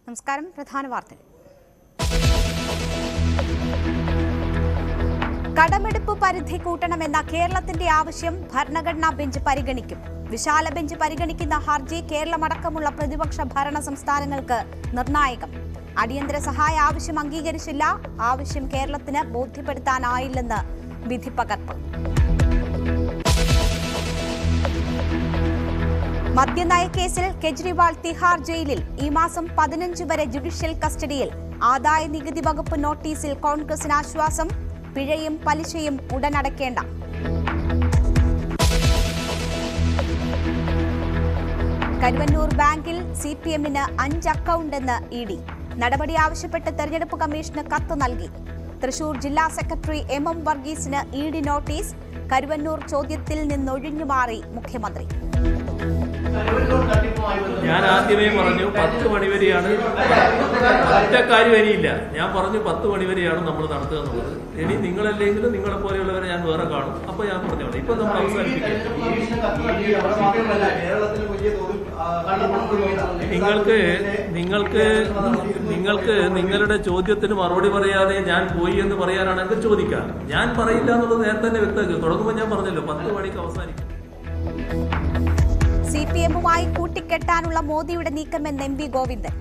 നമസ്കാരം. പ്രധാന വാർത്തകൾ. കടമെടുപ്പ് പരിധി കൂട്ടണമെന്ന കേരളത്തിന്റെ ആവശ്യം ഭരണഘടനാ ബെഞ്ച് പരിഗണിക്കും. വിശാല ബെഞ്ച് പരിഗണിക്കുന്ന ഹർജി കേരളമടക്കമുള്ള പ്രതിപക്ഷ ഭരണ സംസ്ഥാനങ്ങൾക്ക് നിർണായകം. അടിയന്തര സഹായ ആവശ്യം അംഗീകരിച്ചില്ല. ആവശ്യം കേരളത്തിന് ബോധ്യപ്പെടുത്താനായില്ലെന്ന് വിധിപ്പകർപ്പ്. മദ്യനയ കേസിൽ കെജ്രിവാൾ തിഹാർ ജയിലിൽ. ഈ മാസം 15 വരെ ജുഡീഷ്യൽ കസ്റ്റഡിയിൽ. ആദായ നികുതി വകുപ്പ് നോട്ടീസിൽ കോൺഗ്രസിന് ആശ്വാസം. പിഴയും പലിശയും ഉടനടയ്ക്കേണ്ട. കരുവന്നൂർ ബാങ്കിൽ CPM-ന് 5 അക്കൗണ്ടെന്ന് ED. നടപടി ആവശ്യപ്പെട്ട് തെരഞ്ഞെടുപ്പ് കമ്മീഷന് കത്ത് നൽകി. തൃശൂർ ജില്ലാ secretary MM വർഗീസിന് ED notice. Karuvannur ചോദ്യത്തിൽ നിന്നൊഴിഞ്ഞുമാറി മുഖ്യമന്ത്രി. ഞാൻ ആദ്യമേ പറഞ്ഞു 10 മണി വരെയാണ്. ഒറ്റ കാര്യം ഇനിയില്ല. ഞാൻ പറഞ്ഞു 10 മണി വരെയാണ് നമ്മൾ നടത്തുക എന്നുള്ളത്. ഇനി നിങ്ങളല്ലെങ്കിലും നിങ്ങളെ പോലെയുള്ളവരെ ഞാൻ വേറെ കാണും. അപ്പൊ ഞാൻ പറഞ്ഞോളൂ. ഇപ്പൊ നമ്മൾ അവസാനിപ്പിക്കാം. നിങ്ങൾക്ക് നിങ്ങളുടെ ചോദ്യത്തിന് മറുപടി പറയാതെ ഞാൻ പോയി എന്ന് പറയാനാണെങ്കിൽ ചോദിക്കാം. ഞാൻ പറയില്ല എന്നുള്ളത് നേരത്തെ തന്നെ വ്യക്തമാക്കി. തുടങ്ങുമ്പോൾ ഞാൻ പറഞ്ഞല്ലോ 10 മണിക്ക് അവസാനിക്കും. CPM-മായി കൂട്ടിക്കെട്ടാനുള്ള മോദിയുടെ നീക്കമെന്ന് MP ഗോവിന്ദൻ.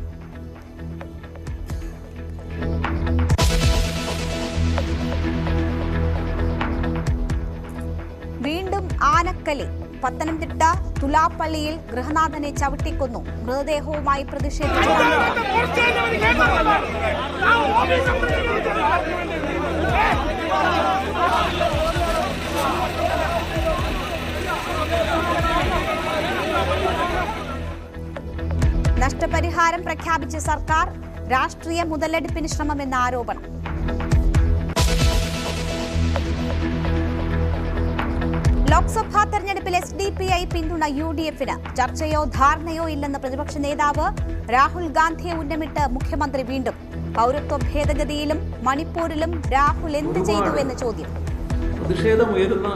വീണ്ടും ആനക്കലി. പത്തനംതിട്ട തുലാപ്പള്ളിയിൽ ഗൃഹനാഥനെ ചവിട്ടിക്കൊന്നു. മൃതദേഹവുമായി പ്രതിഷേധിച്ചു. നഷ്ടപരിഹാരം പ്രഖ്യാപിച്ച സർക്കാർ. രാഷ്ട്രീയ മുതലെടുപ്പിന് ശ്രമമെന്ന ആരോപണം. ലോക്സഭാ തെരഞ്ഞെടുപ്പിൽ SDPI പിന്തുണ UDF-ന്. ചർച്ചയോ ധാരണയോ ഇല്ലെന്ന് പ്രതിപക്ഷ നേതാവ്. രാഹുൽ ഗാന്ധിയെ ഉന്നമിട്ട് മുഖ്യമന്ത്രി വീണ്ടും. പൗരത്വ ഭേദഗതിയിലും മണിപ്പൂരിലും രാഹുൽ എന്ത് ചെയ്തുവെന്ന് ചോദ്യം. പ്രതിഷേധമുയരുന്ന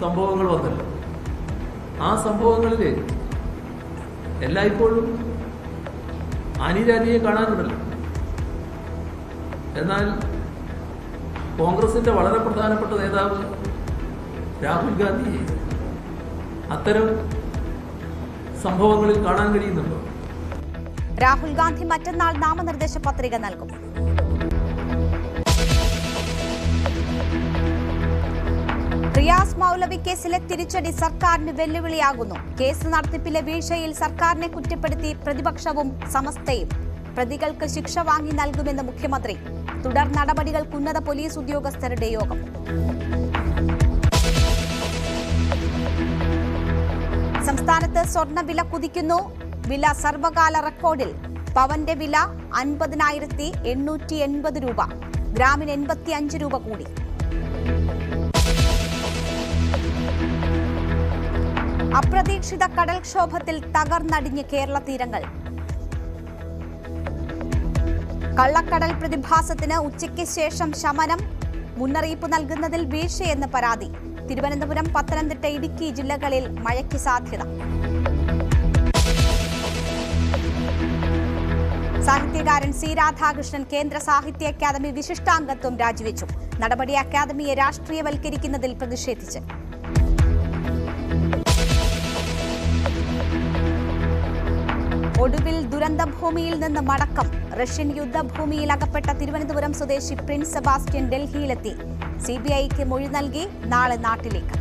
സംഭവങ്ങൾ വന്നല്ലോ. ആ സംഭവങ്ങളില് എല്ലായ്പ്പോഴും അനിരാജിയെ കാണാനുണ്ടല്ലോ. എന്നാൽ കോൺഗ്രസിന്റെ വളരെ പ്രധാനപ്പെട്ട നേതാവ് രാഹുൽ ഗാന്ധി അത്തരം സംഭവങ്ങളിൽ കാണാൻ കഴിയുന്നുണ്ടോ? രാഹുൽ ഗാന്ധി മറ്റന്നാൾ നാമനിർദ്ദേശ പത്രിക നൽകും. റിയാസ് മൗലവി കേസിലെ തിരിച്ചടി സർക്കാരിന് വെല്ലുവിളിയാകുന്നു. കേസ് നടത്തിപ്പിലെ വീഴ്ചയിൽ സർക്കാരിനെ കുറ്റപ്പെടുത്തി പ്രതിപക്ഷവും സമസ്തയും. പ്രതികൾക്ക് ശിക്ഷ വാങ്ങി നൽകുമെന്ന് മുഖ്യമന്ത്രി. തുടർ നടപടികൾക്ക് ഉന്നത പോലീസ് ഉദ്യോഗസ്ഥരുടെ യോഗം. സംസ്ഥാനത്ത് സ്വർണ്ണവില കുതിക്കുന്നു. വില സർവകാല റെക്കോർഡിൽ. പവന്റെ വില 50,880 രൂപ. ഗ്രാമിന് 85 രൂപ കൂടി. അപ്രതീക്ഷിത കടൽക്ഷോഭത്തിൽ തകർന്നടിഞ്ഞ് കേരള തീരങ്ങൾ. കള്ളക്കടൽ പ്രതിഭാസത്തിന് ഉച്ചയ്ക്ക് ശേഷം ശമനം. മുന്നറിയിപ്പ് നൽകുന്നതിൽ വീഴ്ചയെന്ന് പരാതി. തിരുവനന്തപുരം, പത്തനംതിട്ട, ഇടുക്കി ജില്ലകളിൽ മഴയ്ക്ക് സാധ്യത. സാഹിത്യകാരൻ C. രാധാകൃഷ്ണൻ കേന്ദ്ര സാഹിത്യ അക്കാദമി വിശിഷ്ടാംഗത്വം രാജിവെച്ചു. നടപടി അക്കാദമിയെ രാഷ്ട്രീയവൽക്കരിക്കുന്നതിൽ പ്രതിഷേധിച്ച്. ഒടുവിൽ ദുരന്തഭൂമിയിൽ നിന്ന് മടക്കം. റഷ്യൻ യുദ്ധഭൂമിയിൽ അകപ്പെട്ട തിരുവനന്തപുരം സ്വദേശി പ്രിൻസ് സെബാസ്റ്റ്യൻ ഡൽഹിയിലെത്തി. CBIക്ക് മൊഴി നൽകി. നാളെ നാട്ടിലേക്ക്.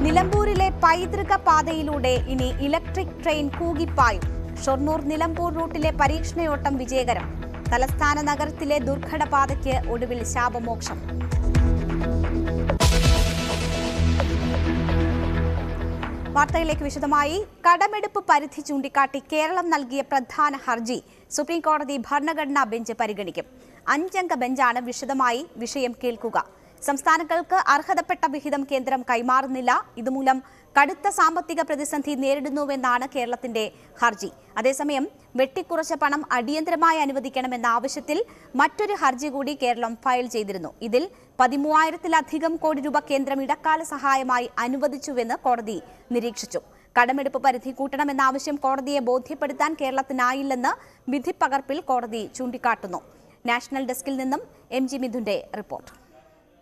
നിലമ്പൂരിലെ പൈതൃക പാതയിലൂടെ ഇനി ഇലക്ട്രിക് ട്രെയിൻ കൂകിപ്പായും. ഷൊർണൂർ നിലമ്പൂർ റൂട്ടിലെ പരീക്ഷണയോട്ടം വിജയകരം. തലസ്ഥാന നഗരത്തിലെ ദുർഘട പാതയ്ക്ക് ഒടുവിൽ ശാപമോക്ഷം. വാർത്തയിലേക്ക് വിശദമായി. കടമെടുപ്പ് പരിധി ചൂണ്ടിക്കാട്ടി കേരളം നൽകിയ പ്രധാന ഹർജി സുപ്രീംകോടതി ഭരണഘടനാ ബെഞ്ച് പരിഗണിക്കും. 5 അംഗ ബെഞ്ചാണ് വിശദമായി വിഷയം കേൾക്കുക. സംസ്ഥാനങ്ങൾക്ക് അർഹതപ്പെട്ട വിഹിതം കേന്ദ്രം കൈമാറുന്നില്ല. ഇതുമൂലം കടുത്ത സാമ്പത്തിക പ്രതിസന്ധി നേരിടുന്നുവെന്നാണ് കേരളത്തിന്റെ ഹർജി. അതേസമയം വെട്ടിക്കുറച്ച പണം അടിയന്തരമായി അനുവദിക്കണമെന്ന ആവശ്യത്തിൽ മറ്റൊരു ഹർജി കൂടി കേരളം ഫയൽ ചെയ്തിരുന്നു. ഇതിൽ 13,000-ലധികം കോടി രൂപ കേന്ദ്രം ഇടക്കാല സഹായമായി അനുവദിച്ചുവെന്ന് കോടതി നിരീക്ഷിച്ചു. കടമെടുപ്പ് പരിധി കൂട്ടണമെന്ന ആവശ്യം കോടതിയെ ബോധ്യപ്പെടുത്താൻ കേരളത്തിനായില്ലെന്ന് വിധിപ്പകർപ്പിൽ കോടതി ചൂണ്ടിക്കാട്ടുന്നു. നാഷണൽ ഡെസ്കിൽ നിന്നും MG മിഥുന്റെ റിപ്പോർട്ട്.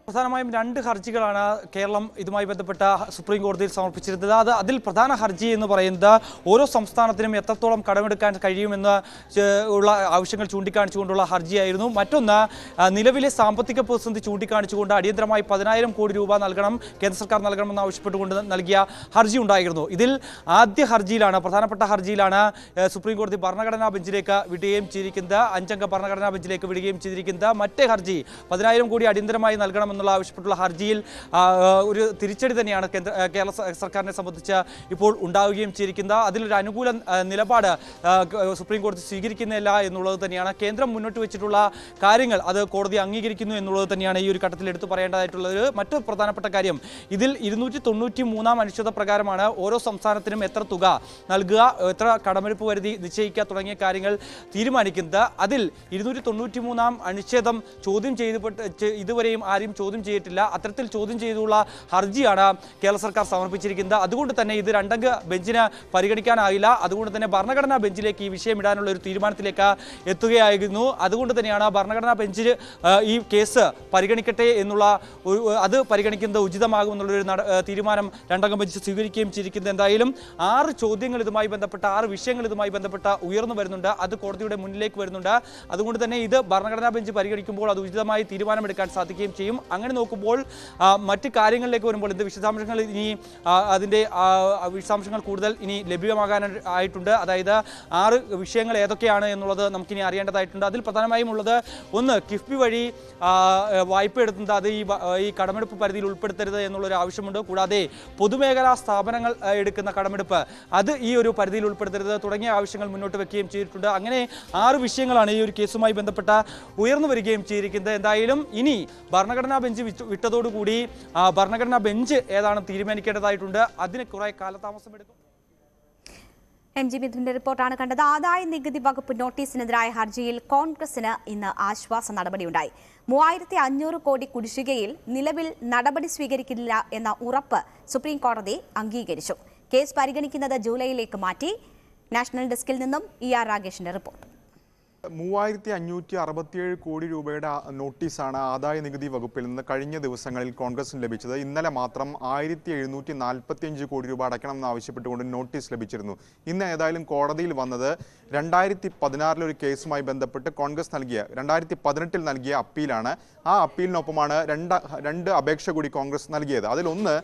പ്രധാനമായും 2 ഹർജികളാണ് കേരളം ഇതുമായി ബന്ധപ്പെട്ട സുപ്രീം കോടതിയിൽ സമർപ്പിച്ചിരുന്നത്. അതിൽ പ്രധാന ഹർജി എന്ന് പറയുന്നത് ഓരോ സംസ്ഥാനത്തിനും എത്രത്തോളം കടമെടുക്കാൻ കഴിയുമെന്ന് ഉള്ള ആവശ്യങ്ങൾ ചൂണ്ടിക്കാണിച്ചുകൊണ്ടുള്ള ഹർജിയായിരുന്നു. മറ്റൊന്ന് നിലവിലെ സാമ്പത്തിക പ്രതിസന്ധി ചൂണ്ടിക്കാണിച്ചുകൊണ്ട് അടിയന്തരമായി 10,000 കോടി രൂപ നൽകണം, കേന്ദ്ര സർക്കാർ നൽകണമെന്ന് ആവശ്യപ്പെട്ടുകൊണ്ട് നൽകിയ ഹർജി ഉണ്ടായിരുന്നു. ഇതിൽ ആദ്യ ഹർജിയിലാണ്, പ്രധാനപ്പെട്ട ഹർജിയിലാണ് സുപ്രീം കോടതി ഭരണഘടനാ ബെഞ്ചിലേക്ക് വിടുകയും ചെയ്തിരിക്കുന്നത്, 5 അംഗ ഭരണഘടനാ ബെഞ്ചിലേക്ക് വിടുകയും ചെയ്തിരിക്കുന്നത്. മറ്റേ ഹർജി 10,000 കോടി അടിയന്തരമായി നൽകണമെന്ന് ആവശ്യപ്പെട്ടുള്ള ഹർജിയിൽ ഒരു തിരിച്ചടി തന്നെയാണ് കേരള സർക്കാരിനെ സംബന്ധിച്ച് ഇപ്പോൾ ഉണ്ടാവുകയും ചെയ്തിരിക്കുന്നത്. അതിലൊരു അനുകൂല നിലപാട് സുപ്രീം കോടതി സ്വീകരിക്കുന്നില്ല എന്നുള്ളത് തന്നെയാണ്. കേന്ദ്രം മുന്നോട്ട് വെച്ചിട്ടുള്ള കാര്യങ്ങൾ അത് കോടതി അംഗീകരിക്കുന്നു എന്നുള്ളത് തന്നെയാണ് ഈ ഒരു ഘട്ടത്തിൽ എടുത്തു പറയേണ്ടതായിട്ടുള്ളത്. മറ്റൊരു പ്രധാനപ്പെട്ട കാര്യം, ഇതിൽ 293 അനുച്ഛേദ പ്രകാരമാണ് ഓരോ സംസ്ഥാനത്തിനും എത്ര തുക നൽകുക, എത്ര കടമെടുപ്പ് പരിധി നിശ്ചയിക്കുക തുടങ്ങിയ കാര്യങ്ങൾ തീരുമാനിക്കുന്നത്. അതിൽ 293 അനുച്ഛേദം ചോദ്യം ഇതുവരെയും ആരും ചോദ്യം ചെയ്തിട്ടില്ല. അത്തരത്തിൽ ചോദ്യം ചെയ്തുള്ള ഹർജിയാണ് കേരള സർക്കാർ സമർപ്പിച്ചിരിക്കുന്നത്. അതുകൊണ്ട് തന്നെ ഇത് 2 അംഗ ബെഞ്ചിന് പരിഗണിക്കാനാവില്ല. അതുകൊണ്ട് തന്നെ ഭരണഘടനാ ബെഞ്ചിലേക്ക് ഈ വിഷയം ഇടാനുള്ള ഒരു തീരുമാനത്തിലേക്ക് എത്തുകയായിരുന്നു. അതുകൊണ്ട് തന്നെയാണ് ഭരണഘടനാ ബെഞ്ച് ഈ കേസ് പരിഗണിക്കട്ടെ എന്നുള്ള അത് പരിഗണിക്കുന്നത് ഉചിതമാകുമെന്നുള്ളൊരു തീരുമാനം 2 അംഗ ബെഞ്ച് സ്വീകരിക്കുകയും ചെയ്തിരിക്കുന്നത്. എന്തായാലും 6 ചോദ്യങ്ങൾ ഇതുമായി ബന്ധപ്പെട്ട 6 വിഷയങ്ങൾ ഇതുമായി ബന്ധപ്പെട്ട ഉയർന്നു വരുന്നുണ്ട്. അത് കോടതിയുടെ മുന്നിലേക്ക് വരുന്നുണ്ട്. അതുകൊണ്ട് തന്നെ ഇത് ഭരണഘടനാ ബെഞ്ച് പരിഗണിക്കുമ്പോൾ അത് ഉചിതമായി തീരുമാനമെടുക്കാൻ സാധിക്കുകയും ചെയ്യും. അങ്ങനെ നോക്കുമ്പോൾ മറ്റ് കാര്യങ്ങളിലേക്ക് വരുമ്പോൾ ഇത് വിശദാംശങ്ങൾ ഇനി അതിൻ്റെ വിശദാംശങ്ങൾ കൂടുതൽ ഇനി ലഭ്യമാകാനായിട്ടുണ്ട്. അതായത് 6 വിഷയങ്ങൾ ഏതൊക്കെയാണ് എന്നുള്ളത് നമുക്കിനി അറിയേണ്ടതായിട്ടുണ്ട്. അതിൽ പ്രധാനമായും ഉള്ളത്, ഒന്ന്, കിഫ്ബി വഴി വായ്പ എടുക്കുന്നത് അത് ഈ കടമെടുപ്പ് പരിധിയിൽ ഉൾപ്പെടുത്തരുത് എന്നുള്ളൊരു ആവശ്യമുണ്ട്. കൂടാതെ പൊതുമേഖലാ സ്ഥാപനങ്ങൾ എടുക്കുന്ന കടമെടുപ്പ് അത് ഈ ഒരു പരിധിയിൽ ഉൾപ്പെടുത്തരുത് തുടങ്ങിയ ആവശ്യങ്ങൾ മുന്നോട്ട് വെക്കുകയും ചെയ്തിട്ടുണ്ട്. അങ്ങനെ 6 വിഷയങ്ങളാണ് ഈ ഒരു കേസുമായി ബന്ധപ്പെട്ട ഉയർന്നു വരികയും ചെയ്തിരിക്കുന്നത്. എന്തായാലും ഇനി ഭരണഘടനാ ബെഞ്ച് വിട്ടതോടുകൂടി ഭരണഘടനാ ബെഞ്ച് ഏതാണ് തീരുമാനിക്കേണ്ടതായിട്ടുണ്ട്. അതിന് കുറെ കാലതാമസം എടുക്കും. MG മിഥുന്റെ റിപ്പോർട്ടാണ് കണ്ടത്. ആദായ നികുതി വകുപ്പ് നോട്ടീസിനെതിരായ ഹർജിയിൽ കോൺഗ്രസിന് ഇന്ന് ആശ്വാസ നടപടിയുണ്ടായി. 3,500 കോടി കുടിശ്ശികയിൽ നിലവിൽ നടപടി സ്വീകരിക്കില്ല എന്ന ഉറപ്പ് സുപ്രീം കോടതി അംഗീകരിച്ചു. കേസ് പരിഗണിക്കുന്നത് ജൂലൈയിലേക്ക് മാറ്റി. നാഷണൽ ഡെസ്കിൽ നിന്നും ER രാഗേഷിന്റെ റിപ്പോർട്ട്. 3,567 കോടി രൂപയുടെ നോട്ടീസാണ് ആദായ നികുതി വകുപ്പിൽ നിന്ന് കഴിഞ്ഞ ദിവസങ്ങളിൽ കോൺഗ്രസിന് ലഭിച്ചത്. ഇന്നലെ മാത്രം 1,745 കോടി രൂപ അടയ്ക്കണമെന്ന് ആവശ്യപ്പെട്ടുകൊണ്ട് നോട്ടീസ് ലഭിച്ചിരുന്നു. ഇന്ന് ഏതായാലും കോടതിയിൽ വന്നത് 2016 ഒരു കേസുമായി ബന്ധപ്പെട്ട് കോൺഗ്രസ് 2018 നൽകിയ അപ്പീലാണ്. ആ അപ്പീലിനൊപ്പമാണ് രണ്ട് അപേക്ഷ കൂടി കോൺഗ്രസ് നൽകിയത്. അതിലൊന്ന്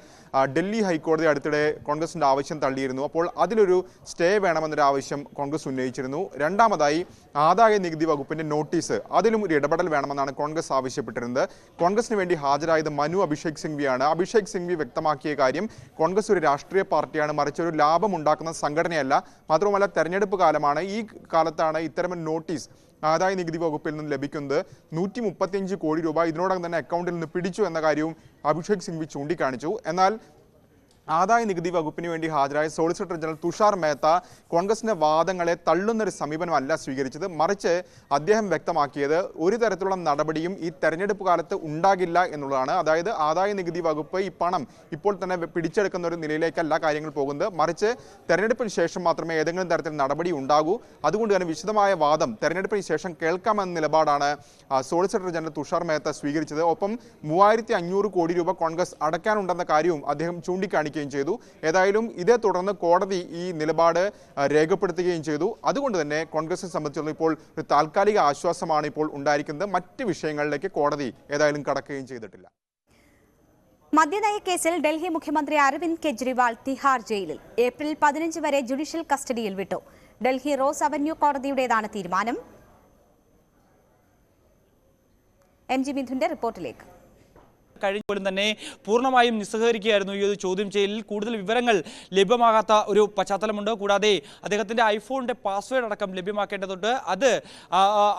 ഡൽഹി ഹൈക്കോടതി അടുത്തിടെ കോൺഗ്രസിൻ്റെ ആവശ്യം തള്ളിയിരുന്നു. അപ്പോൾ അതിലൊരു സ്റ്റേ വേണമെന്നൊരു ആവശ്യം കോൺഗ്രസ് ഉന്നയിച്ചിരുന്നു. രണ്ടാമതായി ആദായ നികുതി വകുപ്പിന്റെ നോട്ടീസ്, അതിലും ഒരു ഇടപെടൽ വേണമെന്നാണ് കോൺഗ്രസ് ആവശ്യപ്പെട്ടിരുന്നത്. കോൺഗ്രസിന് വേണ്ടി ഹാജരായത് മനു അഭിഷേക് സിംഗ്വിയാണ്. അഭിഷേക് സിംഗ്വി വ്യക്തമാക്കിയ കാര്യം, കോൺഗ്രസ് ഒരു രാഷ്ട്രീയ പാർട്ടിയാണ്, മറിച്ച് ഒരു ലാഭം ഉണ്ടാക്കുന്ന സംഘടനയല്ല. മാത്രമല്ല തെരഞ്ഞെടുപ്പ് കാലമാണ്. ഈ കാലത്താണ് ഇത്തരം നോട്ടീസ് ആദായ നികുതി വകുപ്പിൽ നിന്ന് ലഭിക്കുന്നത്. 135 കോടി രൂപ ഇതിനോടകം തന്നെ അക്കൗണ്ടിൽ നിന്ന് പിടിച്ചു എന്ന കാര്യവും അഭിഷേക് സിംഗ്വി ചൂണ്ടിക്കാണിച്ചു. എന്നാൽ ആദായ നികുതി വകുപ്പിന് വേണ്ടി ഹാജരായ സോളിസിറ്റർ ജനറൽ തുഷാർ മേത്ത കോൺഗ്രസിന്റെ വാദങ്ങളെ തള്ളുന്നൊരു സമീപനമല്ല സ്വീകരിച്ചത്. മറിച്ച് അദ്ദേഹം വ്യക്തമാക്കിയത് ഒരു തരത്തിലുള്ള നടപടിയും ഈ തെരഞ്ഞെടുപ്പ് കാലത്ത് ഉണ്ടാകില്ല എന്നുള്ളതാണ്. അതായത് ആദായ നികുതി വകുപ്പ് ഈ പണം ഇപ്പോൾ തന്നെ പിടിച്ചെടുക്കുന്ന ഒരു നിലയിലേക്കല്ല കാര്യങ്ങൾ പോകുന്നത്, മറിച്ച് തെരഞ്ഞെടുപ്പിന് ശേഷം മാത്രമേ ഏതെങ്കിലും തരത്തിൽ നടപടി ഉണ്ടാകൂ. അതുകൊണ്ട് തന്നെ വിശദമായ വാദം തെരഞ്ഞെടുപ്പിന് ശേഷം കേൾക്കാമെന്ന നിലപാടാണ് സോളിസിറ്റർ ജനറൽ തുഷാർ മേത്ത സ്വീകരിച്ചത്. ഒപ്പം 3,500 കോടി രൂപ കോൺഗ്രസ് അടയ്ക്കാനുണ്ടെന്ന കാര്യവും അദ്ദേഹം ചൂണ്ടിക്കാണിക്കുകയും ചെയ്തു. ഏതായാലും ഇതേ തുടർന്ന് കോടതി ഈ നിലപാട് രേഖപ്പെടുത്തുകയും ചെയ്തു. അതുകൊണ്ട് തന്നെ കോൺഗ്രസിനെ സംബന്ധിച്ചുള്ള ഇപ്പോൾ ഒരു താൽക്കാലിക ആശ്വാസമാണ് ഇപ്പോൾ ഉണ്ടായിരിക്കുന്നത്. മറ്റ് വിഷയങ്ങളിലേക്ക് കോടതി ഏതായാലും കടക്കുകയും ചെയ്തിട്ടില്ല. മദ്യനയ കേസിൽ ഡൽഹി മുഖ്യമന്ത്രി അരവിന്ദ് കെജ്രിവാൾ തിഹാർ ജയിലിൽ. ഏപ്രിൽ 15 വരെ ജുഡീഷ്യൽ കസ്റ്റഡിയിൽ വിട്ടു. ഡൽഹി റോസ് അവന്യൂ കോടതിയുടേതാണ് തീരുമാനം. MG മിഥുന്റെ റിപ്പോർട്ടിലേക്ക്. കഴിഞ്ഞപ്പോഴും തന്നെ പൂർണ്ണമായും നിസ്സഹകരിക്കുകയായിരുന്നു ഈ ഒരു ചോദ്യം ചെയ്യലിൽ. കൂടുതൽ വിവരങ്ങൾ ലഭ്യമാകാത്ത ഒരു പശ്ചാത്തലമുണ്ട്. കൂടാതെ അദ്ദേഹത്തിൻ്റെ ഐഫോണിൻ്റെ പാസ്വേഡ് അടക്കം ലഭ്യമാക്കേണ്ടതുണ്ട്. അത്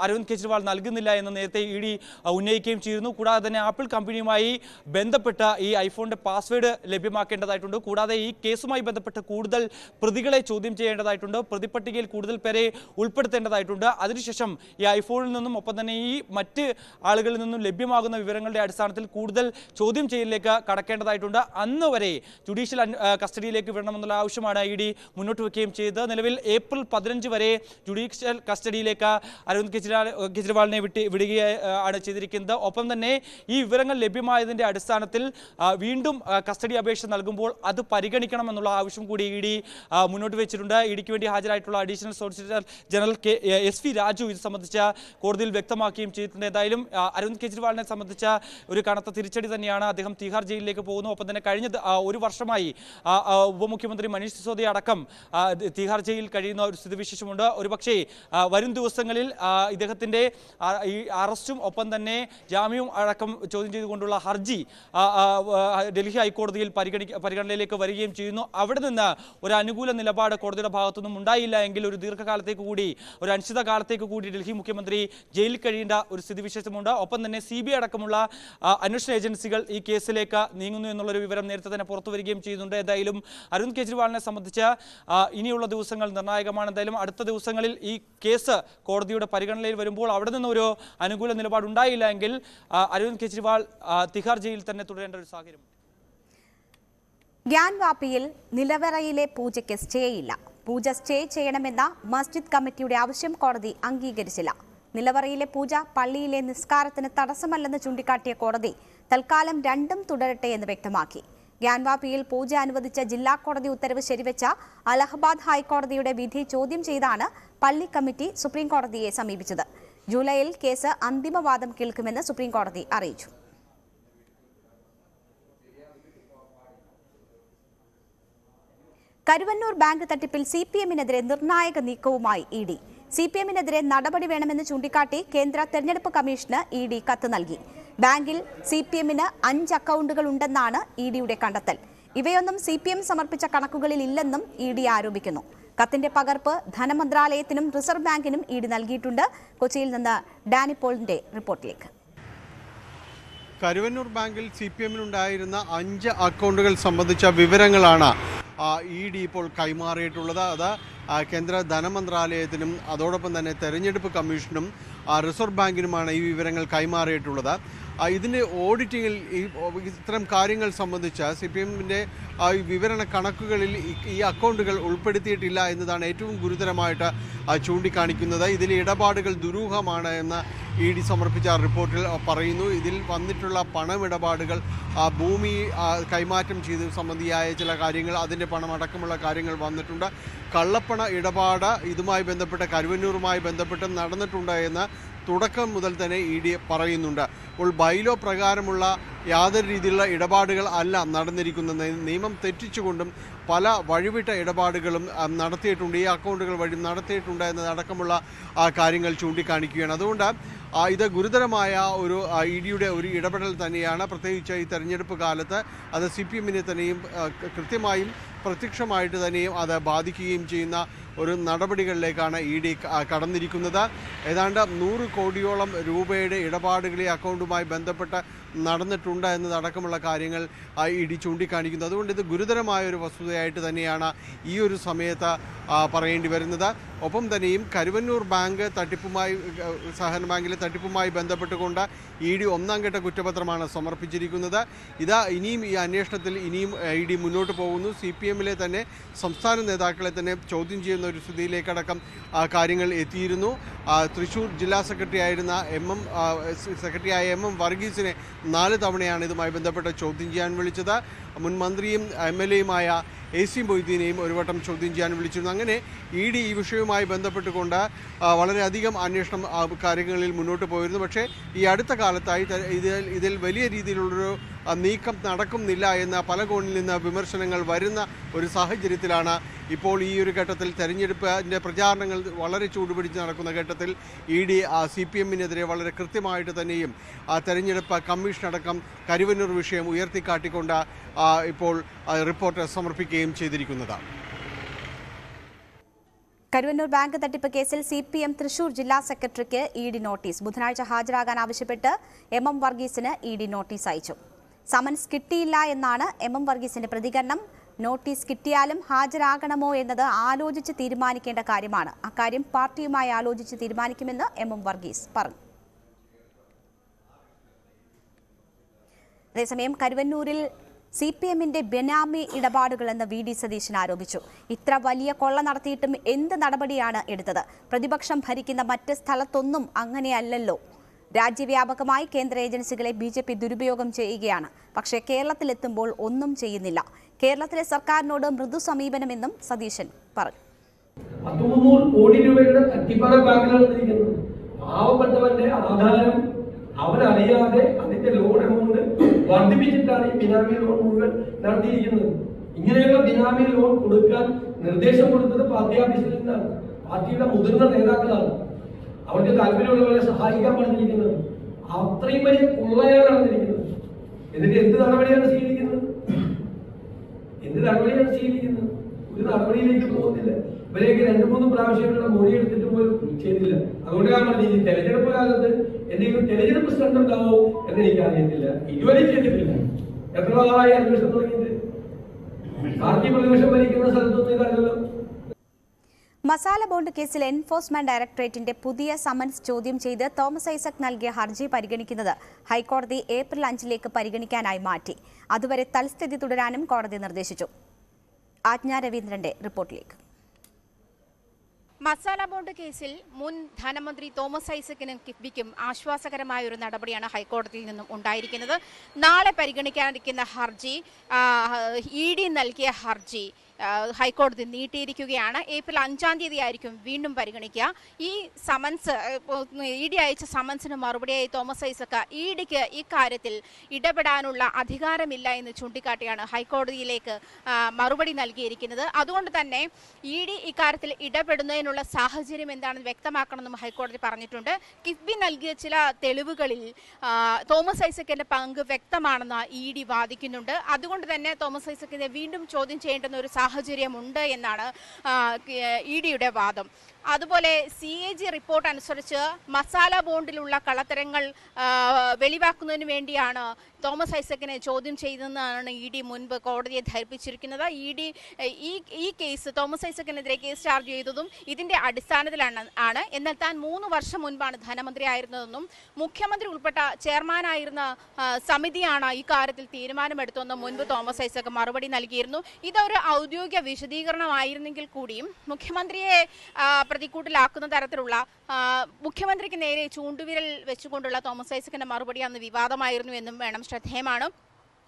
അരവിന്ദ് കെജ്രിവാൾ നൽകുന്നില്ല എന്ന് നേരത്തെ ED ഉന്നയിക്കുകയും ചെയ്തിരുന്നു. കൂടാതെ തന്നെ ആപ്പിൾ കമ്പനിയുമായി ബന്ധപ്പെട്ട ഈ ഐഫോണിൻ്റെ പാസ്വേഡ് ലഭ്യമാക്കേണ്ടതായിട്ടുണ്ട്. കൂടാതെ ഈ കേസുമായി ബന്ധപ്പെട്ട് കൂടുതൽ പ്രതികളെ ചോദ്യം ചെയ്യേണ്ടതായിട്ടുണ്ട്. പ്രതിപട്ടികയിൽ കൂടുതൽ പേരെ ഉൾപ്പെടുത്തേണ്ടതായിട്ടുണ്ട്. അതിനുശേഷം ഈ ഐഫോണിൽ നിന്നും ഒപ്പം തന്നെ ഈ മറ്റ് ആളുകളിൽ നിന്നും ലഭ്യമാകുന്ന വിവരങ്ങളുടെ അടിസ്ഥാനത്തിൽ കൂടുതൽ ചോദ്യം ചെയ്യലിലേക്ക് കടക്കേണ്ടതായിട്ടുണ്ട്. അന്ന് വരെ ജുഡീഷ്യൽ കസ്റ്റഡിയിലേക്ക് വിടണമെന്നുള്ള ആവശ്യമാണ് ഇ ഡി മുന്നോട്ട് വയ്ക്കുകയും ചെയ്തത്. നിലവിൽ ഏപ്രിൽ 15 വരെ ജുഡീഷ്യൽ കസ്റ്റഡിയിലേക്ക് അരവിന്ദ് കെജ്രിവാളിനെ വിടുകയാണ് ചെയ്തിരിക്കുന്നത്. ഒപ്പം തന്നെ ഈ വിവരങ്ങൾ ലഭ്യമായതിൻ്റെ അടിസ്ഥാനത്തിൽ വീണ്ടും കസ്റ്റഡി അപേക്ഷ നൽകുമ്പോൾ അത് പരിഗണിക്കണമെന്നുള്ള ആവശ്യം കൂടി ഇ ഡി മുന്നോട്ട് വെച്ചിട്ടുണ്ട്. ഇ ഡിക്ക് വേണ്ടി ഹാജരായിട്ടുള്ള additional solicitor general S V Raju ഇത് സംബന്ധിച്ച കോടതിയിൽ വ്യക്തമാക്കുകയും ചെയ്തിട്ടുണ്ട്. എന്തായാലും അരവിന്ദ് കെജ്രിവാളിനെ സംബന്ധിച്ച ഒരു കനത്ത തിരിച്ചടി തന്നെയാണ്. അദ്ദേഹം തിഹാർ ജയിലിലേക്ക് പോകുന്നു. ഒപ്പം തന്നെ കഴിഞ്ഞ ഒരു വർഷമായി ഉപമുഖ്യമന്ത്രി മനീഷ് സിസോദിയ അടക്കം തിഹാർ ജയിലിൽ കഴിയുന്ന ഒരു സ്ഥിതിവിശേഷമുണ്ട്. ഒരുപക്ഷേ വരും ദിവസങ്ങളിൽ ഇദ്ദേഹത്തിൻ്റെ ഈ അറസ്റ്റും ഒപ്പം തന്നെ ജാമ്യവും അടക്കം ചോദ്യം ചെയ്തുകൊണ്ടുള്ള ഹർജി ഡൽഹി ഹൈക്കോടതിയിൽ പരിഗണനയിലേക്ക് വരികയും ചെയ്യുന്നു. അവിടെ നിന്ന് ഒരു അനുകൂല നിലപാട് കോടതിയുടെ ഭാഗത്തുനിന്നും ഉണ്ടായില്ല എങ്കിൽ ഒരു ദീർഘകാലത്തേക്ക് കൂടി, ഒരു അനിശ്ചിതകാലത്തേക്ക് കൂടി ഡൽഹി മുഖ്യമന്ത്രി ജയിലിൽ കഴിയേണ്ട ഒരു സ്ഥിതിവിശേഷമുണ്ട്. ഒപ്പം തന്നെ CBI അടക്കമുള്ള അന്വേഷണ ഏജൻസികൾ ഈ കേസിലേക്ക് നീങ്ങുന്നു എന്നുള്ളൊരു വിവരം നേരത്തെ തന്നെ പുറത്തു വരികയും ചെയ്യുന്നുണ്ട്. എന്തായാലും അരവിന്ദ് കെജ്രിവാളിനെ സംബന്ധിച്ച് ഇനിയുള്ള ദിവസങ്ങൾ നിർണായകമാണ്. എന്തായാലും അടുത്ത ദിവസങ്ങളിൽ ഈ കേസ് കോടതിയുടെ പരിഗണനയിൽ വരുമ്പോൾ അവിടെ നിന്നൊരു അനുകൂല നിലപാടുണ്ടായില്ല എങ്കിൽ അരവിന്ദ് കെജ്രിവാൾ തിഹാർ ജയിലിൽ തന്നെ തുടരേണ്ട ഒരു സാഹചര്യം. ഗ്യാൻവാപ്പിയിൽ നിലവറയിലെ പൂജയ്ക്ക് സ്റ്റേ ഇല്ല. പൂജ സ്റ്റേ ചെയ്യണമെന്ന മസ്ജിദ് കമ്മിറ്റിയുടെ ആവശ്യം കോടതി അംഗീകരിച്ചില്ല. നിലവറയിലെ പൂജ പള്ളിയിലെ നിസ്കാരത്തിന് തടസ്സമല്ലെന്ന് ചൂണ്ടിക്കാട്ടിയ കോടതി തൽക്കാലം രണ്ടും തുടരട്ടെ എന്ന് വ്യക്തമാക്കി. ഗ്യാൻവാപ്പിയിൽ പൂജ അനുവദിച്ച ജില്ലാ കോടതി ഉത്തരവ് ശരിവെച്ച അലഹബാദ് ഹൈക്കോടതിയുടെ വിധി ചോദ്യം ചെയ്താണ് പള്ളി കമ്മിറ്റി സുപ്രീം കോടതിയെ സമീപിച്ചത്. ജൂലൈയിൽ കേസ് അന്തിമവാദം കേൾക്കുമെന്ന് സുപ്രീം കോടതി അറിയിച്ചു. കരുവന്നൂർ ബാങ്ക് തട്ടിപ്പിൽ CPM-നെതിരെ നിർണായക നീക്കവുമായി ഇ ഡി. CPM-നെതിരെ നടപടി വേണമെന്ന് ചൂണ്ടിക്കാട്ടി കേന്ദ്ര തെരഞ്ഞെടുപ്പ് കമ്മീഷന് ഇ ഡി കത്ത് നൽകി. ബാങ്കിൽ CPM-ന് 5 അക്കൗണ്ടുകൾ ഉണ്ടെന്നാണ് ഇ ഡിയുടെ കണ്ടെത്തൽ. ഇവയൊന്നും CPM സമർപ്പിച്ച കണക്കുകളിൽ ഇല്ലെന്നും ഇ ഡി ആരോപിക്കുന്നു. കത്തിന്റെ പകർപ്പ് ധനമന്ത്രാലയത്തിനും റിസർവ് ബാങ്കിനും ഇ ഡി നൽകിയിട്ടുണ്ട്. കൊച്ചിയിൽ നിന്ന് ഡാനിപ്പോളിന്റെ റിപ്പോർട്ടിലേക്ക്. കരുവന്നൂർ ബാങ്കിൽ CPM-നുണ്ടായിരുന്ന 5 അക്കൗണ്ടുകൾ സംബന്ധിച്ച വിവരങ്ങളാണ് ഇ ഡി ഇപ്പോൾ കൈമാറിയിട്ടുള്ളത്. അത് കേന്ദ്ര ധനമന്ത്രാലയത്തിനും അതോടൊപ്പം തന്നെ തെരഞ്ഞെടുപ്പ് കമ്മീഷനും റിസർവ് ബാങ്കിനുമാണ് ഈ വിവരങ്ങൾ കൈമാറിയിട്ടുള്ളത്. ഇതിൻ്റെ ഓഡിറ്റിങ്ങിൽ ഇത്തരം കാര്യങ്ങൾ സംബന്ധിച്ച് CPM-ന്റെ വിവരണ കണക്കുകളിൽ ഈ അക്കൗണ്ടുകൾ ഉൾപ്പെടുത്തിയിട്ടില്ല എന്നതാണ് ഏറ്റവും ഗുരുതരമായിട്ട് ചൂണ്ടിക്കാണിക്കുന്നത്. ഇതിലെ ഇടപാടുകൾ ദുരൂഹമാണ് എന്ന് ഇ ഡി സമർപ്പിച്ച റിപ്പോർട്ടിൽ പറയുന്നു. ഇതിൽ വന്നിട്ടുള്ള പണമിടപാടുകൾ, ഭൂമി കൈമാറ്റം ചെയ്ത് സംബന്ധിയായ ചില കാര്യങ്ങൾ, അതിൻ്റെ പണമടക്കമുള്ള കാര്യങ്ങൾ വന്നിട്ടുണ്ട്. കള്ളപ്പണ ഇടപാട് ഇതുമായി ബന്ധപ്പെട്ട് കരുവന്നൂരുമായി ബന്ധപ്പെട്ട് നടന്നിട്ടുണ്ട് എന്ന് തുടക്കം മുതൽ തന്നെ ഇ ഡി പറയുന്നുണ്ട്. അപ്പോൾ ബൈലോ പ്രകാരമുള്ള യാതൊരു രീതിയിലുള്ള ഇടപാടുകൾ അല്ല നടന്നിരിക്കുന്നത്. നിയമം തെറ്റിച്ചുകൊണ്ടും പല വഴിവിട്ട ഇടപാടുകളും നടത്തിയിട്ടുണ്ട്, ഈ അക്കൗണ്ടുകൾ വഴി നടത്തിയിട്ടുണ്ട് എന്നതടക്കമുള്ള കാര്യങ്ങൾ ചൂണ്ടിക്കാണിക്കുകയാണ്. അതുകൊണ്ട് ഇത് ഗുരുതരമായ ഒരു ഇ ഡിയുടെ ഒരു ഇടപെടൽ തന്നെയാണ്. പ്രത്യേകിച്ച് ഈ തെരഞ്ഞെടുപ്പ് കാലത്ത് അത് CPM-നെ തന്നെയും കൃത്യമായും പ്രത്യക്ഷമായിട്ട് തന്നെയും അത് ബാധിക്കുകയും ചെയ്യുന്ന ഒരു നടപടികളിലേക്കാണ് ഇ ഡി കടന്നിരിക്കുന്നത്. ഏതാണ്ട് 100 കോടിയോളം രൂപയുടെ ഇടപാടുകൾ ഈ അക്കൗണ്ടുമായി ബന്ധപ്പെട്ട് നടന്നിട്ടുണ്ട് എന്നതടക്കമുള്ള കാര്യങ്ങൾ ഇ ഡി ചൂണ്ടിക്കാണിക്കുന്നു. അതുകൊണ്ട് ഇത് ഗുരുതരമായ ഒരു വസ്തുതയായിട്ട് തന്നെയാണ് ഈ ഒരു സമയത്ത് പറയേണ്ടി വരുന്നത്. ഒപ്പം തന്നെയും കരുവന്നൂർ ബാങ്ക് തട്ടിപ്പുമായി, സഹകരണ ബാങ്കിലെ തട്ടിപ്പുമായി ബന്ധപ്പെട്ടുകൊണ്ട് ഇ ഡി 1ാം ഘട്ട കുറ്റപത്രമാണ് സമർപ്പിച്ചിരിക്കുന്നത്. ഇനിയും ഈ അന്വേഷണത്തിൽ ഇനിയും ഇ ഡി മുന്നോട്ട് പോകുന്നു. CPM-ലെ തന്നെ സംസ്ഥാന നേതാക്കളെ തന്നെ ചോദ്യം ചെയ്യുന്ന ഒരു സ്ഥിതിയിലേക്കടക്കം കാര്യങ്ങൾ എത്തിയിരുന്നു. തൃശ്ശൂർ ജില്ലാ സെക്രട്ടറിയായിരുന്ന സെക്രട്ടറിയായ MM വർഗീസിനെ 4 തവണയാണ് ഇതുമായി ബന്ധപ്പെട്ട് ചോദ്യം ചെയ്യാൻ വിളിച്ചത്. മുൻ മന്ത്രിയും MLA-യുമായ AC മൊയ്തീനെയും ഒരു വട്ടം ചോദ്യം ചെയ്യാൻ വിളിച്ചിരുന്നു. അങ്ങനെ ഇ ഡി ഈ വിഷയവുമായി ബന്ധപ്പെട്ടുകൊണ്ട് വളരെയധികം അന്വേഷണം കാര്യങ്ങളിൽ മുന്നോട്ട് പോയിരുന്നു. പക്ഷേ ഈ അടുത്ത കാലത്തായി ഇതിൽ വലിയ രീതിയിലുള്ളൊരു നീക്കം നടക്കുന്നില്ല എന്ന പല കോണിൽ നിന്ന് വിമർശനങ്ങൾ വരുന്ന ഒരു സാഹചര്യത്തിലാണ് ഇപ്പോൾ ഈ ഒരു ഘട്ടത്തിൽ തെരഞ്ഞെടുപ്പിൻ്റെ പ്രചാരണങ്ങൾ വളരെ ചൂടുപിടിച്ച് നടക്കുന്ന ഘട്ടത്തിൽ ഇ ഡി CPM-നെതിരെ വളരെ കൃത്യമായിട്ട് തന്നെയും തെരഞ്ഞെടുപ്പ് കമ്മീഷനടക്കം കരുവന്നൂർ വിഷയം ഉയർത്തിക്കാട്ടിക്കൊണ്ട് ഇപ്പോൾ റിപ്പോർട്ട് സമർപ്പിക്കുകയും ചെയ്തിരിക്കുന്നതാണ്. കരുവന്നൂർ ബാങ്ക് തട്ടിപ്പ് കേസിൽ CPM തൃശൂർ ജില്ലാ സെക്രട്ടറിക്ക് ഇ ഡി നോട്ടീസ്. ബുധനാഴ്ച ഹാജരാകാൻ ആവശ്യപ്പെട്ട് MM വർഗീസിന് ഇ ഡി നോട്ടീസ് അയച്ചു. സമൻസ് കിട്ടിയില്ല എന്നാണ് MM വർഗീസിന്റെ പ്രതികരണം. നോട്ടീസ് കിട്ടിയാലും ഹാജരാകണമോ എന്നത് ആലോചിച്ച് തീരുമാനിക്കേണ്ട കാര്യമാണ്. അക്കാര്യം പാർട്ടിയുമായി ആലോചിച്ച് തീരുമാനിക്കുമെന്ന് MM വർഗീസ് പറഞ്ഞു. അതേസമയം കരുവന്നൂരിൽ CPMന്റെ ബെനാമി ഇടപാടുകളെന്ന് VD സതീശൻ ആരോപിച്ചു. ഇത്ര വലിയ കൊള്ള നടത്തിയിട്ടും എന്ത് നടപടിയാണ് എടുത്തത്? പ്രതിപക്ഷം ഭരിക്കുന്ന മറ്റ് സ്ഥലത്തൊന്നും അങ്ങനെയല്ലല്ലോ. രാജ്യവ്യാപകമായി കേന്ദ്ര ഏജൻസികളെ BJP ദുരുപയോഗം ചെയ്യുകയാണ്. പക്ഷേ കേരളത്തിലെത്തുമ്പോൾ ഒന്നും ചെയ്യുന്നില്ല. കേരളത്തിലെ സർക്കാരിനോട് മൃദു സമീപനമെന്നും സതീശൻ പറഞ്ഞു. 300 കോടി രൂപയുടെ തട്ടിപ്പാണ് ബാങ്കിലാണ് നടന്നിരിക്കുന്നത്. പാവപ്പെട്ടവന്റെ ആധാരം അവരറിയാതെ അതിന്റെ ലോൺ എമൗണ്ട് വർദ്ധിപ്പിച്ചിട്ടാണ് ഈ ബിനാമി ലോൺ മുഴുവൻ നടത്തിയിരിക്കുന്നത്. ഇങ്ങനെയുള്ള ബിനാമി ലോൺ കൊടുക്കാൻ നിർദ്ദേശം കൊടുത്തത് പാർട്ടി ഓഫീസിൽ നിന്നാണ്, പാർട്ടിയുടെ മുതിർന്ന നേതാക്കളാണ്. അവർക്ക് താല്പര്യമുള്ളവരെ സഹായിക്കാൻ പറഞ്ഞിരിക്കുന്നത്. അത്രയും വലിയ കൊള്ളയാണ് നടന്നിരിക്കുന്നത്. എന്നിട്ട് എന്ത് നടപടിയാണ് സ്വീകരിക്കുന്നത്? ഒരു നടപടിയിലേക്ക് പോകുന്നില്ല. ഇവരെയൊക്കെ 2-3 പ്രാവശ്യങ്ങളുടെ മൊഴി എടുത്തിട്ട് പോലും ചെയ്തില്ല. അതുകൊണ്ടാണ് പറഞ്ഞത് ഈ തെരഞ്ഞെടുപ്പ് കാലത്ത് എന്തെങ്കിലും തെരഞ്ഞെടുപ്പ് സ്റ്റണ്ട് ഉണ്ടാവോ എന്ന് എനിക്ക് അറിയത്തില്ല. ഇതുവരെ ചെയ്തിട്ടില്ല. എത്ര നാളായി അന്വേഷണം തുടങ്ങിയിട്ട്? പാർട്ടി പ്രതിപക്ഷം ഭരിക്കുന്ന സ്ഥലത്തൊന്നും ഇതല്ലല്ലോ. മസാല ബോണ്ട് കേസിൽ എൻഫോഴ്സ്മെന്റ് ഡയറക്ടറേറ്റിന്റെ പുതിയ സമൻസ് ചോദ്യം ചെയ്ത് തോമസ് ഐസക് നൽകിയ ഹർജി പരിഗണിക്കുന്നത് ഹൈക്കോടതി ഏപ്രിൽ 5 പരിഗണിക്കാനായി മാറ്റി. അതുവരെ തൽസ്ഥിതി തുടരാനും കോടതി നിർദ്ദേശിച്ചു. ആജ്ഞ രവീന്ദ്രന്റെ റിപ്പോർട്ടിലേക്ക്. മസാല ബോണ്ട് കേസിൽ മുൻ ധനമന്ത്രി തോമസ് ഐസക്കിനും കിഫ്ബിക്കും ആശ്വാസകരമായ ഒരു നടപടിയാണ് ഹൈക്കോടതിയിൽ നിന്നും ഉണ്ടായിരിക്കുന്നത്. നാളെ പരിഗണിക്കാനിരിക്കുന്ന ഹർജി, ED നൽകിയ ഹർജി ഹൈക്കോടതി നീട്ടിയിരിക്കുകയാണ്. ഏപ്രിൽ 5 ആയിരിക്കും വീണ്ടും പരിഗണിക്കുക. ഈ സമൻസ് ED അയച്ച സമൻസിന് മറുപടിയായി തോമസ് ഐസക് EDക്ക് ഇക്കാര്യത്തിൽ ഇടപെടാനുള്ള അധികാരമില്ല എന്ന് ചൂണ്ടിക്കാട്ടിയാണ് ഹൈക്കോടതിയിലേക്ക് മറുപടി നൽകിയിരിക്കുന്നത്. അതുകൊണ്ട് തന്നെ ED ഇക്കാര്യത്തിൽ ഇടപെടുന്നതിനുള്ള സാഹചര്യം എന്താണെന്ന് വ്യക്തമാക്കണമെന്നും ഹൈക്കോടതി പറഞ്ഞിട്ടുണ്ട്. കിഫ്ബി നൽകിയ ചില തെളിവുകളിൽ തോമസ് ഐസക്കിന്റെ പങ്ക് വ്യക്തമാണെന്ന് ED വാദിക്കുന്നുണ്ട്. അതുകൊണ്ട് തന്നെ തോമസ് ഐസക്കിനെ വീണ്ടും ചോദ്യം ചെയ്യേണ്ടുന്ന ഒരു സാഹചര്യമുണ്ട് എന്നാണ് EDയുടെ വാദം. അതുപോലെ CAG റിപ്പോർട്ട് അനുസരിച്ച് മസാല ബോണ്ടിലുള്ള കള്ളത്തരങ്ങൾ വെളിവാക്കുന്നതിന് വേണ്ടിയാണ് തോമസ് ഐസക്കിനെ ചോദ്യം ചെയ്തതെന്നാണ് ED മുൻപ് കോടതിയെ ധരിപ്പിച്ചിരിക്കുന്നത്. ED ഈ കേസ് തോമസ് ഐസക്കിനെതിരെ കേസ് ചാർജ് ചെയ്തതും ഇതിന്റെ അടിസ്ഥാനത്തിലാണ്. എന്നാൽ താൻ 3 വർഷം മുൻപാണ് ധനമന്ത്രി ആയിരുന്നതെന്നും മുഖ്യമന്ത്രി ഉൾപ്പെട്ട ചെയർമാനായിരുന്ന സമിതിയാണ് ഈ കാര്യത്തിൽ തീരുമാനമെടുത്തതെന്നും മുൻപ് തോമസ് ഐസക് മറുപടി നൽകിയിരുന്നു. ഇതൊരു ഔദ്യോഗിക വിശദീകരണമായിരുന്നെങ്കിൽ കൂടിയും മുഖ്യമന്ത്രിയെ പ്രതികൂട്ടിലാക്കുന്ന തരത്തിലുള്ള മുഖ്യമന്ത്രിക്ക് നേരെ ചൂണ്ടുവിരൽ വെച്ചുകൊണ്ടുള്ള തോമസ് ഐസക്കിന്റെ മറുപടി അന്ന് വിവാദമായിരുന്നു എന്നും വേണം ശ്രദ്ധേയമാണ്.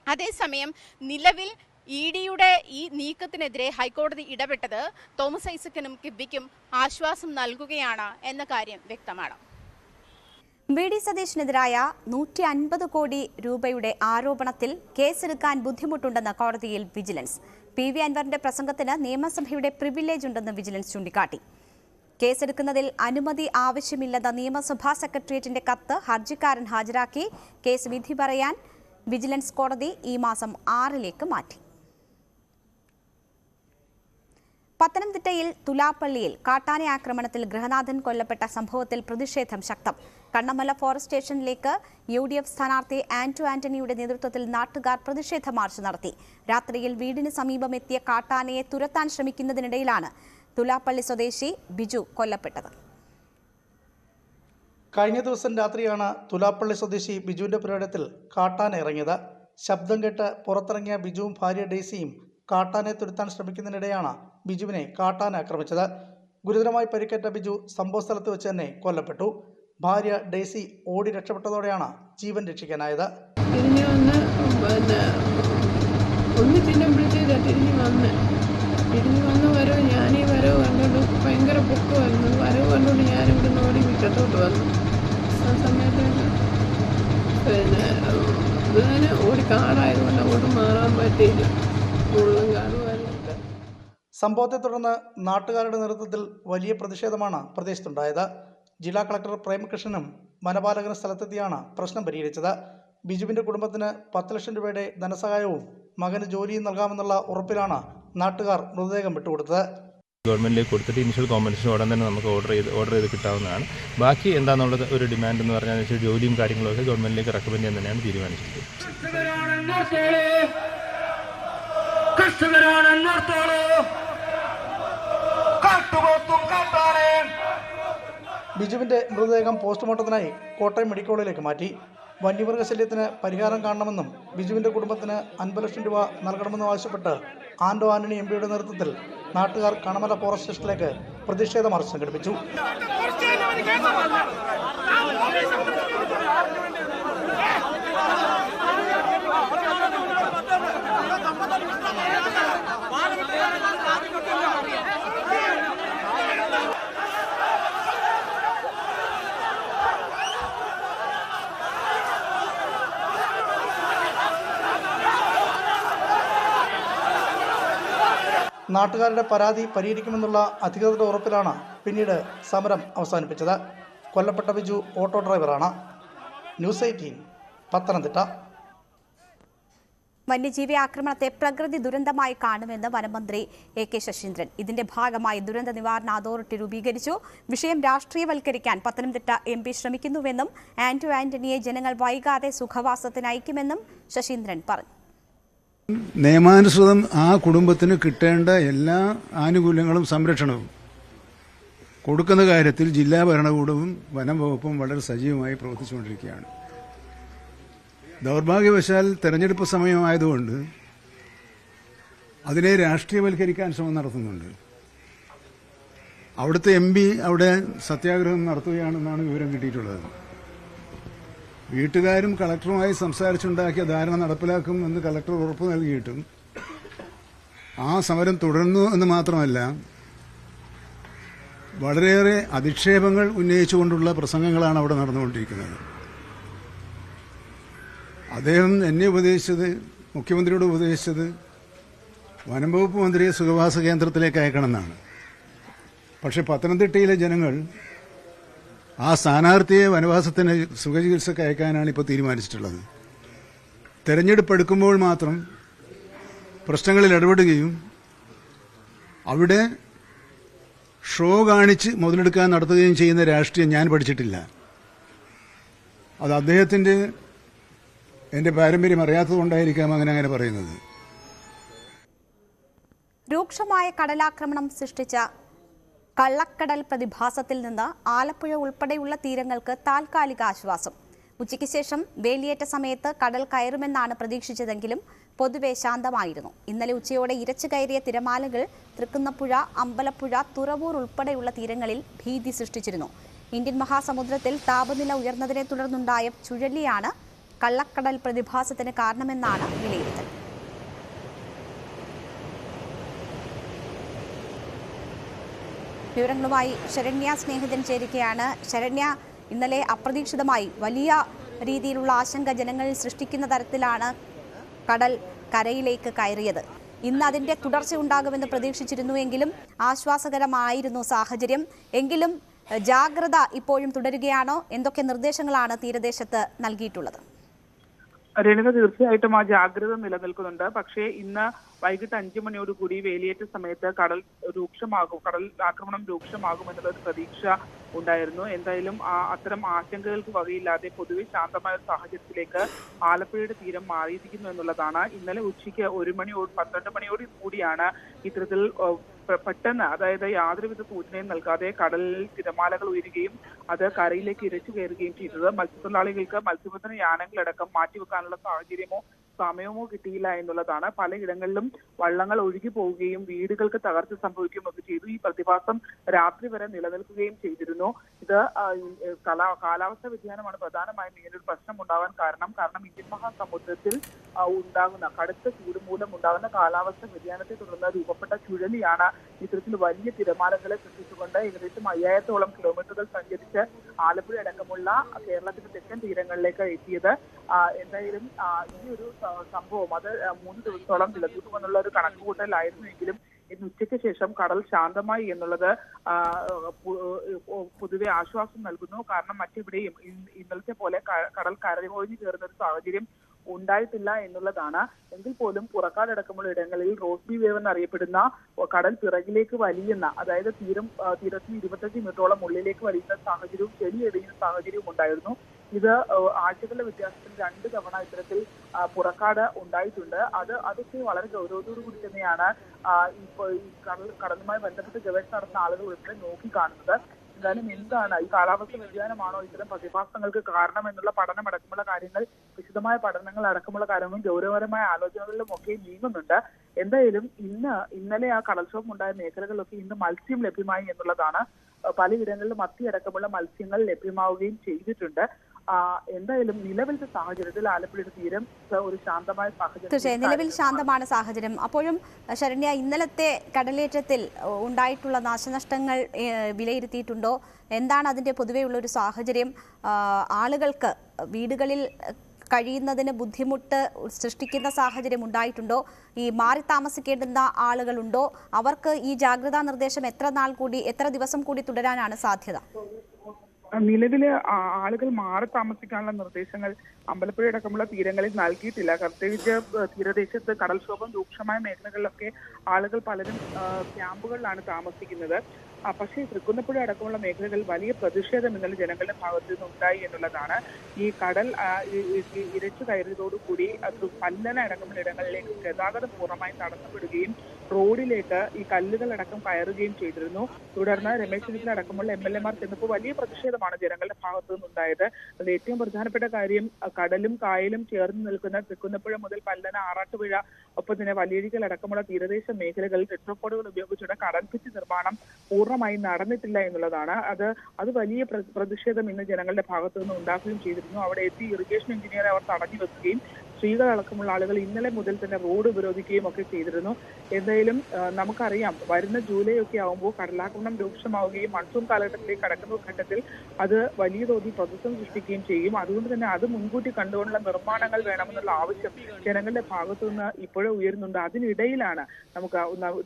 അതേസമയം നിലവിൽ EDയുടെ ഈ നീക്കത്തിനെതിരെ ഹൈക്കോടതി ഇടപെട്ടത് തോമസ് ഐസക്കിനും കിഫ്ബിക്കും ആശ്വാസം നൽകുകയാണ് എന്ന കാര്യം വ്യക്തമാണ്. VD സതീശനെതിരായ 150 കോടി രൂപയുടെ ആരോപണത്തിൽ കേസെടുക്കാൻ ബുദ്ധിമുട്ടുണ്ടെന്ന് കോടതിയിൽ വിജിലൻസ്. PV അൻവറിന്റെ പ്രസംഗത്തിന് നിയമസഭയുടെ പ്രിവിലേജ് ഉണ്ടെന്ന് വിജിലൻസ് ചൂണ്ടിക്കാട്ടി. കേസെടുക്കുന്നതിൽ അനുമതി ആവശ്യമില്ലെന്ന നിയമസഭാ സെക്രട്ടേറിയറ്റിന്റെ കത്ത് ഹർജിക്കാരൻ ഹാജരാക്കി. കേസ് വിധി പറയാൻ വിജിലൻസ് കോടതി ഈ മാസം 6 മാറ്റി. പത്തനംതിട്ടയിൽ തുലാപ്പള്ളിയിൽ കാട്ടാന ആക്രമണത്തിൽ ഗൃഹനാഥൻ കൊല്ലപ്പെട്ട സംഭവത്തിൽ പ്രതിഷേധം ശക്തം. കണ്ണമല ഫോറസ്റ്റ് സ്റ്റേഷനിലേക്ക് UDF സ്ഥാനാർത്ഥി ആന്റണിയുടെ നേതൃത്വത്തിൽ നാട്ടുകാർ പ്രതിഷേധ മാർച്ച് നടത്തി. രാത്രിയിൽ വീടിന് സമീപം എത്തിയ കാട്ടാനയെ തുരത്താൻ ശ്രമിക്കുന്നതിനിടയിലാണ് തുലാപ്പള്ളി സ്വദേശി ബിജു കൊല്ലപ്പെട്ടത്. കഴിഞ്ഞ ദിവസം രാത്രിയാണ് തുലാപ്പള്ളി സ്വദേശി ബിജുവിന്റെ പുരയിടത്തിൽ കാട്ടാന ഇറങ്ങിയത്. ശബ്ദം കേട്ട് പുറത്തിറങ്ങിയ ബിജുവും ഭാര്യ ഡെയ്സിയും കാട്ടാനെ തുരത്താൻ ശ്രമിക്കുന്നതിനിടെയാണ് ബിജുവിനെ കാട്ടാന ആക്രമിച്ചത്. ഗുരുതരമായി പരിക്കേറ്റ ബിജു സംഭവ സ്ഥലത്ത് വെച്ച് തന്നെ കൊല്ലപ്പെട്ടു. ഭാര്യ ഡെയ്സി ഓടി രക്ഷപ്പെട്ടതോടെയാണ് ജീവൻ രക്ഷിക്കാനായത്. തിരിഞ്ഞു വന്ന് വരവ് ഞാനീ വരവ് കണ്ടോണ്ട് ഭയങ്കര പൊക്കമായിരുന്നു. വരവ് കണ്ടോണ്ട് ഞാനിവിടെ ഓടി മുറ്റത്തോട്ട് വന്നു. ആ സമയത്ത് പിന്നെ ഓടി കാടായതുകൊണ്ട് അങ്ങോട്ട് മാറാൻ പറ്റിയില്ല. ഉള്ളും കാണുമായിരുന്നു. സംഭവത്തെ തുടർന്ന് നാട്ടുകാരുടെ നേതൃത്വത്തിൽ വലിയ പ്രതിഷേധമാണ് പ്രദേശത്തുണ്ടായത്. ജില്ലാ കളക്ടർ പ്രേമകൃഷ്ണനും വനപാലകനും സ്ഥലത്തെത്തിയാണ് പ്രശ്നം പരിഹരിച്ചത്. ബിജുവിന്റെ കുടുംബത്തിന് 10 ലക്ഷം രൂപയുടെ ധനസഹായവും മകന് ജോലിയും നൽകാമെന്നുള്ള ഉറപ്പിലാണ് നാട്ടുകാർ മൃതദേഹം വിട്ടുകൊടുത്തത്. ഗവൺമെന്റിലേക്ക് കൊടുത്തിട്ട് ഇനിഷ്യൽ കോമ്പൻസേഷൻ ഉടൻ തന്നെ നമുക്ക് ഓർഡർ ചെയ്ത് കിട്ടാവുന്നതാണ്. ബാക്കി എന്താണെന്നുള്ളത് ഒരു ഡിമാൻഡ് എന്ന് പറഞ്ഞാൽ ജോലിയും കാര്യങ്ങളൊക്കെ ഗവൺമെന്റിലേക്ക് റെക്കമെൻഡ് ചെയ്യാൻ തന്നെയാണ് തീരുമാനിച്ചത്. ബിജുവിന്റെ മൃതദേഹം പോസ്റ്റ്മോർട്ടത്തിനായി കോട്ടയം മെഡിക്കൽ കോളേജിലേക്ക് മാറ്റി. വന്യമൃഗശല്യത്തിന് പരിഹാരം കാണണമെന്നും ബിജുവിൻ്റെ കുടുംബത്തിന് 50 ലക്ഷം രൂപ നൽകണമെന്നും ആവശ്യപ്പെട്ട് ആന്റോ ആന്റണി എംപിയുടെ നേതൃത്വത്തിൽ നാട്ടുകാർ കണമല ഫോറസ്റ്റ് സ്റ്റേഷനിലേക്ക് പ്രതിഷേധ മാർച്ച് സംഘടിപ്പിച്ചു. നാട്ടുകാരുടെ പരാതി പരിഹരിക്കുമെന്നുള്ള അധികൃതരുടെ ഉറപ്പിലാണ് പിന്നീട് സമരം അവസാനിപ്പിച്ചത്. കൊല്ലപ്പെട്ട ബിജു ഓട്ടോ ഡ്രൈവറാണ്. ന്യൂസ് 18 പത്തനംതിട്ട. വന്യജീവി ആക്രമണത്തെ പ്രകൃതി ദുരന്തമായി കാണുമെന്ന് വനമന്ത്രി AK ശശീന്ദ്രൻ. ഇതിന്റെ ഭാഗമായി ദുരന്ത നിവാരണ അതോറിറ്റി രൂപീകരിച്ചു. വിഷയം രാഷ്ട്രീയവൽക്കരിക്കാൻ പത്തനംതിട്ട MP ശ്രമിക്കുന്നുവെന്നും ആന്റോ ആന്റണിയെ ജനങ്ങൾ വൈകാതെ സുഖവാസത്തിന് അയക്കുമെന്നും ശശീന്ദ്രൻ പറഞ്ഞു. നിയമാനുസൃതം ആ കുടുംബത്തിന് കിട്ടേണ്ട എല്ലാ ആനുകൂല്യങ്ങളും സംരക്ഷണവും കൊടുക്കുന്ന കാര്യത്തിൽ ജില്ലാ ഭരണകൂടവും വനം വകുപ്പും വളരെ സജീവമായി പ്രവർത്തിച്ചുകൊണ്ടിരിക്കുകയാണ്. ദൗർഭാഗ്യവശാൽ തെരഞ്ഞെടുപ്പ് സമയമായതുകൊണ്ട് അതിനെ രാഷ്ട്രീയവൽക്കരിക്കാൻ ശ്രമം നടത്തുന്നുണ്ട്. അവിടുത്തെ MP അവിടെ സത്യാഗ്രഹം നടത്തുകയാണെന്നാണ് വിവരം കിട്ടിയിട്ടുള്ളത്. വീട്ടുകാരും കളക്ടറുമായി സംസാരിച്ചുണ്ടാക്കിയ ധാരണ നടപ്പിലാക്കുമെന്ന് കളക്ടർ ഉറപ്പ് നൽകിയിട്ടും ആ സമരം തുടർന്നു എന്ന് മാത്രമല്ല, വളരെയേറെ അധിക്ഷേപങ്ങൾ ഉന്നയിച്ചുകൊണ്ടുള്ള പ്രസംഗങ്ങളാണ് അവിടെ നടന്നുകൊണ്ടിരിക്കുന്നത്. അദ്ദേഹം എന്നെ ഉപദേശിച്ചത്, മുഖ്യമന്ത്രിയോട് ഉപദേശിച്ചത് വനം വകുപ്പ് മന്ത്രിയെ സുഖവാസ കേന്ദ്രത്തിലേക്ക് അയക്കണമെന്നാണ്. പക്ഷെ പത്തനംതിട്ടയിലെ ജനങ്ങൾ ആ സ്ഥാനാർത്ഥിയെ വനവാസത്തിന് സുഖചികിത്സക്ക് അയക്കാനാണ് ഇപ്പോൾ തീരുമാനിച്ചിട്ടുള്ളത്. തെരഞ്ഞെടുപ്പ് എടുക്കുമ്പോൾ മാത്രം പ്രശ്നങ്ങളിൽ ഇടപെടുകയും അവിടെ ഷോ കാണിച്ച് മുതലെടുക്കാൻ നടത്തുകയും ചെയ്യുന്ന രാഷ്ട്രീയം ഞാൻ പഠിച്ചിട്ടില്ല. അത് അദ്ദേഹത്തിൻ്റെ എൻ്റെ പാരമ്പര്യം അറിയാത്തതുകൊണ്ടായിരിക്കാം അങ്ങനെ പറയുന്നത്. രൂക്ഷമായ കടലാക്രമണം സൃഷ്ടിച്ച കള്ളക്കടൽ പ്രതിഭാസത്തിൽ നിന്ന് ആലപ്പുഴ ഉൾപ്പെടെയുള്ള തീരങ്ങൾക്ക് താൽക്കാലിക ആശ്വാസം. ഉച്ചയ്ക്ക് ശേഷം വേലിയേറ്റ സമയത്ത് കടൽ കയറുമെന്നാണ് പ്രതീക്ഷിച്ചതെങ്കിലും പൊതുവെ ശാന്തമായിരുന്നു. ഇന്നലെ ഉച്ചയോടെ ഇരച്ചു കയറിയ തിരമാലകൾ തൃക്കുന്നപ്പുഴ, അമ്പലപ്പുഴ, തുറവൂർ ഉൾപ്പെടെയുള്ള തീരങ്ങളിൽ ഭീതി സൃഷ്ടിച്ചിരുന്നു. ഇന്ത്യൻ മഹാസമുദ്രത്തിൽ താപനില ഉയർന്നതിനെ തുടർന്നുണ്ടായ ചുഴലിയാണ് കള്ളക്കടൽ പ്രതിഭാസത്തിന് കാരണമെന്നാണ് വിലയിരുത്തൽ. വിവരങ്ങളുമായി ശരണ്യ സ്നേഹിതൻ ചേരുകയാണ്. ശരണ്യ, ഇന്നലെ അപ്രതീക്ഷിതമായി വലിയ രീതിയിലുള്ള ആശങ്ക ജനങ്ങളിൽ സൃഷ്ടിക്കുന്ന തരത്തിലാണ് കടൽ കരയിലേക്ക് കയറിയത്. ഇന്ന് അതിന്റെ തുടർച്ചയുണ്ടാകുമെന്ന് പ്രതീക്ഷിച്ചിരുന്നുവെങ്കിലും ആശ്വാസകരമായിരുന്നു സാഹചര്യം. എങ്കിലും ജാഗ്രത ഇപ്പോഴും തുടരുകയാണോ? എന്തൊക്കെ നിർദ്ദേശങ്ങളാണ് തീരദേശത്ത് നൽകിയിട്ടുള്ളത്? രേണുക, തീർച്ചയായിട്ടും ആ ജാഗ്രത നിലനിൽക്കുന്നുണ്ട്. പക്ഷേ ഇന്ന് വൈകിട്ട് 5 മണിയോടുകൂടി വേലിയേറ്റ സമയത്ത് കടൽ ആക്രമണം രൂക്ഷമാകുമെന്നുള്ള ഒരു പ്രതീക്ഷ ഉണ്ടായിരുന്നു. എന്തായാലും അത്തരം ആശങ്കകൾക്ക് വകയില്ലാതെ പൊതുവെ ശാന്തമായ ഒരു സാഹചര്യത്തിലേക്ക് ആലപ്പുഴയുടെ തീരം മാറിയിരിക്കുന്നു എന്നുള്ളതാണ്. ഇന്നലെ ഉച്ചയ്ക്ക് 12 മണിയോട് കൂടിയാണ് ഇത്തരത്തിൽ പെട്ടെന്ന്, അതായത് യാതൊരുവിധ സൂചനയും നൽകാതെ കടലിൽ തിരമാലകൾ ഉയരുകയും അത് കരയിലേക്ക് ഇരച്ചു കയറുകയും ചെയ്തത്. മത്സ്യത്തൊഴിലാളികൾക്ക് മത്സ്യബന്ധന യാനങ്ങളടക്കം മാറ്റിവെക്കാനുള്ള സാഹചര്യമോ സമയമോ കിട്ടിയില്ല എന്നുള്ളതാണ്. പലയിടങ്ങളിലും വള്ളങ്ങൾ ഒഴുകി പോവുകയും വീടുകൾക്ക് തകർച്ച സംഭവിക്കുകയും ഒക്കെ ചെയ്തു. ഈ പ്രതിഭാസം രാത്രി വരെ നിലനിൽക്കുകയും ചെയ്തിരുന്നു. ഇത് കാലാവസ്ഥാ വ്യതിയാനമാണ് പ്രധാനമായും ഇങ്ങനൊരു പ്രശ്നം ഉണ്ടാവാൻ കാരണം. ഇന്ത്യൻ മഹാസമുദ്രത്തിൽ ഉണ്ടാകുന്ന കടുത്ത ചൂട് മൂലം ഉണ്ടാകുന്ന കാലാവസ്ഥാ വ്യതിയാനത്തെ തുടർന്ന് രൂപപ്പെട്ട ചുഴലിയാണ് ഇത്തരത്തിൽ വലിയ തിരമാലകളെ സൃഷ്ടിച്ചുകൊണ്ട് ഏകദേശം 5000-ഓളം കിലോമീറ്ററുകൾ സഞ്ചരിച്ച് ആലപ്പുഴ അടക്കമുള്ള കേരളത്തിന്റെ തെക്കൻ തീരങ്ങളിലേക്ക് എത്തിയത്. എന്തായാലും ഈ ഒരു സംഭവം അത് 3 ദിവസത്തോളം നിലനിൽക്കുമെന്നുള്ള ഒരു കണക്കുകൂട്ടലായിരുന്നുവെങ്കിലും ഇന്ന് ഉച്ചയ്ക്ക് ശേഷം കടൽ ശാന്തമായി എന്നുള്ളത് പൊതുവെ ആശ്വാസം നൽകുന്നു. കാരണം മറ്റെവിടെയും ഇന്നലത്തെ പോലെ കടൽ കരയൊഴിഞ്ഞു കയറുന്ന ഒരു സാഹചര്യം ഉണ്ടായിട്ടില്ല എന്നുള്ളതാണ്. എങ്കിൽ പോലും പുറക്കാടക്കമുള്ള ഇടങ്ങളിൽ റോസ്ബി വേവ് എന്നറിയപ്പെടുന്ന കടൽ പിറകിലേക്ക് വലിയുന്ന, അതായത് തീരത്തിന് 25 മീറ്ററോളം ഉള്ളിലേക്ക് വലിയുന്ന സാഹചര്യവും ചെളിയെറിയുന്ന സാഹചര്യവും ഉണ്ടായിരുന്നു. ഇത് ആഴ്ചകളുടെ വ്യത്യാസത്തിൽ 2 തവണ ഇത്തരത്തിൽ പുറക്കാട് ഉണ്ടായിട്ടുണ്ട്. അതൊക്കെ വളരെ ഗൗരവത്തോടു കൂടി തന്നെയാണ് ഇപ്പോൾ ഈ കടലുമായി ബന്ധപ്പെട്ട് ഗവേഷണം നടത്തുന്ന ആളുകൾ ഉൾപ്പെടെ നോക്കിക്കാണുന്നത്. എന്തായാലും എന്താണ് ഈ കാലാവസ്ഥ വ്യതിയാനമാണോ ഇത്തരം പ്രതിഭാസങ്ങൾക്ക് കാരണം എന്നുള്ള പഠനമടക്കമുള്ള കാര്യങ്ങൾ, വിശദമായ പഠനങ്ങൾ അടക്കമുള്ള കാര്യങ്ങളും ഗൗരവപരമായ ആലോചനകളിലും ഒക്കെ നീങ്ങുന്നുണ്ട്. എന്തായാലും ഇന്നലെ ആ കടൽക്ഷോഭം ഉണ്ടായ മേഖലകളിലൊക്കെ ഇന്ന് മത്സ്യം ലഭ്യമായി എന്നുള്ളതാണ്. പലയിടങ്ങളിലും മത്തിയടക്കമുള്ള മത്സ്യങ്ങൾ ലഭ്യമാവുകയും ചെയ്തിട്ടുണ്ട്. എന്തായാലും നിലവിലത്തെ സാഹചര്യത്തിൽ ആലപ്പുഴയുടെ തീരം ഒരു ശാന്തമായ സാഹചര്യം, നിലവിൽ ശാന്തമാണ് സാഹചര്യം. അപ്പോഴും ശരണ്യ, ഇന്നലത്തെ കടലേറ്റത്തിൽ ഉണ്ടായിട്ടുള്ള നാശനഷ്ടങ്ങൾ വിലയിരുത്തിയിട്ടുണ്ടോ? എന്താണ് അതിന്റെ പൊതുവെയുള്ള ഒരു സാഹചര്യം? ആളുകൾക്ക് വീടുകളിൽ കഴിയുന്നതിന് ബുദ്ധിമുട്ട് സൃഷ്ടിക്കുന്ന സാഹചര്യം ഉണ്ടായിട്ടുണ്ടോ? ഈ മാറി താമസിക്കേണ്ടുന്ന ആളുകളുണ്ടോ? അവർക്ക് ഈ ജാഗ്രതാ നിർദ്ദേശം എത്ര ദിവസം കൂടി തുടരാനാണ് സാധ്യത? നിലവില് ആളുകൾ മാറി താമസിക്കാനുള്ള നിർദ്ദേശങ്ങൾ അമ്പലപ്പുഴ അടക്കമുള്ള തീരങ്ങളിൽ നൽകിയിട്ടില്ല. പ്രത്യേകിച്ച് തീരദേശത്ത് കടൽക്ഷോഭം രൂക്ഷമായ മേഖലകളിലൊക്കെ ആളുകൾ പലരും ക്യാമ്പുകളിലാണ് താമസിക്കുന്നത്. പക്ഷേ തൃക്കുന്നപ്പുഴ അടക്കമുള്ള മേഖലകളിൽ വലിയ പ്രതിഷേധം ഇന്നലെ ജനങ്ങളുടെ ഭാഗത്തു നിന്ന് ഉണ്ടായി എന്നുള്ളതാണ്. ഈ കടൽ ഇരച്ചു കയറിയതോടുകൂടി പല്ലന അടക്കമുള്ള ഇടങ്ങളിലേക്ക് ഗതാഗതം പൂർണ്ണമായും തടസ്സപ്പെടുകയും റോഡിലേക്ക് ഈ കല്ലുകളടക്കം കയറുകയും ചെയ്തിരുന്നു. തുടർന്ന് രമേശ് ചെന്നിത്തല അടക്കമുള്ള MLA മാർ ചെന്നപ്പോൾ വലിയ പ്രതിഷേധമാണ് ജനങ്ങളുടെ ഭാഗത്തു നിന്നുണ്ടായത്. അതിൽ ഏറ്റവും പ്രധാനപ്പെട്ട കാര്യം കടലും കായലും ചേർന്ന് നിൽക്കുന്ന തൃക്കുന്നപ്പുഴ മുതൽ പല്ലന, ആറാട്ടുപുഴ, ഒപ്പം തന്നെ വലിയഴിക്കൽ അടക്കമുള്ള തീരദേശ മേഖലകളിൽ ടെട്രോപോഡുകൾ ഉപയോഗിച്ചുള്ള കടൽ ഭിത്തി നിർമ്മാണം പൂർണ്ണമായി നടന്നിട്ടില്ല എന്നുള്ളതാണ്. അത് വലിയ പ്രതിഷേധം ഇന്ന് ജനങ്ങളുടെ ഭാഗത്തു നിന്ന് ഉണ്ടാക്കുകയും ചെയ്തിരുന്നു. അവിടെ എത്തി ഇറിഗേഷൻ എഞ്ചിനീയറെ അവർ തടഞ്ഞു വെക്കുകയും സ്ത്രീകളടക്കമുള്ള ആളുകൾ ഇന്നലെ മുതൽ തന്നെ റോഡ് ഉപരോധിക്കുകയും ഒക്കെ ചെയ്തിരുന്നു. എന്തായാലും നമുക്കറിയാം, വരുന്ന ജൂലൈ ഒക്കെ ആകുമ്പോൾ കടലാക്രമണം രൂക്ഷമാവുകയും മൺസൂൺ കാലഘട്ടത്തിലേക്ക് കടക്കുന്ന ഘട്ടത്തിൽ അത് വലിയ തോതിൽ പ്രതിസന്ധി സൃഷ്ടിക്കുകയും ചെയ്യും. അതുകൊണ്ട് തന്നെ അത് മുൻകൂട്ടി കണ്ടുകൊണ്ടുള്ള നിർമ്മാണങ്ങൾ വേണമെന്നുള്ള ആവശ്യം ജനങ്ങളുടെ ഭാഗത്തു നിന്ന് ഇപ്പോഴും ഉയരുന്നുണ്ട്. അതിനിടയിലാണ് നമുക്ക്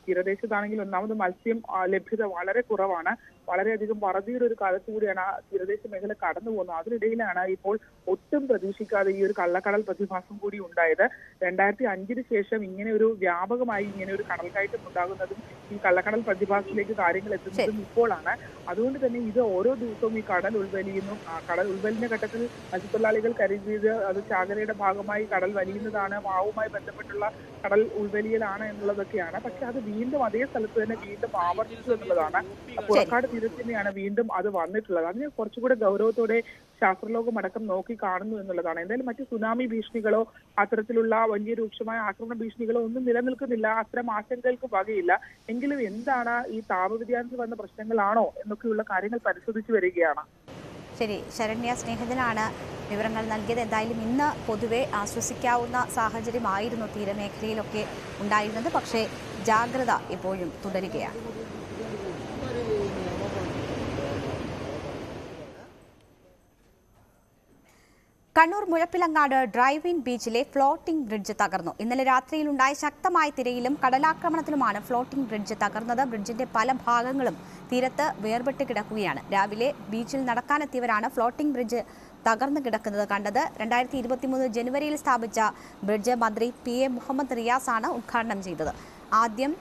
തീരദേശത്താണെങ്കിൽ ഒന്നാമത് മത്സ്യം ലഭ്യത വളരെ കുറവാണ്. വളരെയധികം വറുതിയുടെ ഒരു കാലത്തു കൂടിയാണ് ആ തീരദേശ മേഖല കടന്നു പോകുന്നത്. അതിനിടയിലാണ് ഇപ്പോൾ ഒട്ടും പ്രതീക്ഷിക്കാതെ ഈ ഒരു കള്ളക്കടൽ പ്രതിഭാസം കൂടി ഉണ്ടായത്. 2005 ശേഷം ഇങ്ങനെ ഒരു വ്യാപകമായി ഇങ്ങനെ ഒരു കടൽക്കയറ്റം ഉണ്ടാകുന്നതും ഈ കള്ളക്കടൽ പ്രതിഭാസത്തിലേക്ക് കാര്യങ്ങൾ എത്തുന്നതും ഇപ്പോഴാണ്. അതുകൊണ്ട് തന്നെ ഇത് ഓരോ ദിവസവും ഈ കടൽ ഉൾവലിയുന്നു. കടൽ ഉൾവലിന്റെ ഘട്ടത്തിൽ മത്സ്യത്തൊഴിലാളികൾ കരുതിയത് അത് ചാകരയുടെ ഭാഗമായി കടൽ വലിയുന്നതാണ്, മാവുമായി ബന്ധപ്പെട്ടുള്ള കടൽ ഉൾവലിയലാണ് എന്നുള്ളതൊക്കെയാണ്. പക്ഷെ അത് വീണ്ടും അതേ സ്ഥലത്ത് തന്നെ വീണ്ടും ആവർത്തിച്ചു എന്നുള്ളതാണ്. പുറക്കാട് തീരത്ത് തന്നെയാണ് വീണ്ടും അത് വന്നിട്ടുള്ളത്. അതിനെ കുറച്ചുകൂടെ ഗൗരവത്തോടെ ശാസ്ത്രലോകം അടക്കം നോക്കി കാണുന്നു എന്നുള്ളതാണ്. എന്തായാലും മറ്റ് സുനാമി ഭീഷണികളോ അത്തരത്തിലുള്ള വലിയ രൂക്ഷമായ ആക്രമണ ഭീഷണികളോ ഒന്നും നിലനിൽക്കുന്നില്ല. അത്തരം ആശങ്കകൾക്ക് വകയില്ല. എങ്കിലും എന്താണ് ഈ താപവ്യതിയാനത്തിൽ വന്ന പ്രശ്നങ്ങളാണോ എന്നൊക്കെയുള്ള കാര്യങ്ങൾ പരിശോധിച്ചു വരികയാണ്. ശരി, ശരണ്യ സ്നേഹിതനാണ് വിവരങ്ങൾ നൽകിയത്. എന്തായാലും ഇന്ന് പൊതുവെ ആശ്വസിക്കാവുന്ന സാഹചര്യമായിരുന്നു തീരമേഖലയിലൊക്കെ ഉണ്ടായിരുന്നത്. പക്ഷേ ജാഗ്രത ഇപ്പോഴും തുടരുകയാണ്. കണ്ണൂർ മുഴപ്പിലങ്ങാട് ഡ്രൈവ്-ഇൻ ബീച്ചിലെ ഫ്ലോട്ടിംഗ് ബ്രിഡ്ജ് തകർന്നു. ഇന്നലെ രാത്രിയിലുണ്ടായ ശക്തമായ തിരയിലും കടലാക്രമണത്തിലുമാണ് ഫ്ലോട്ടിംഗ് ബ്രിഡ്ജ് തകർന്നത്. ബ്രിഡ്ജിന്റെ പല ഭാഗങ്ങളും തീരത്ത് വേർപെട്ട് കിടക്കുകയാണ്. രാവിലെ ബീച്ചിൽ നടക്കാനെത്തിയവരാണ് ഫ്ലോട്ടിംഗ് ബ്രിഡ്ജ് തകർന്നു കിടക്കുന്നത് കണ്ടത്. 2023 ജനുവരിയിൽ സ്ഥാപിച്ച ബ്രിഡ്ജ് മന്ത്രി PA മുഹമ്മദ് റിയാസ് ആണ് ഉദ്ഘാടനം ചെയ്തത്. ആദ്യം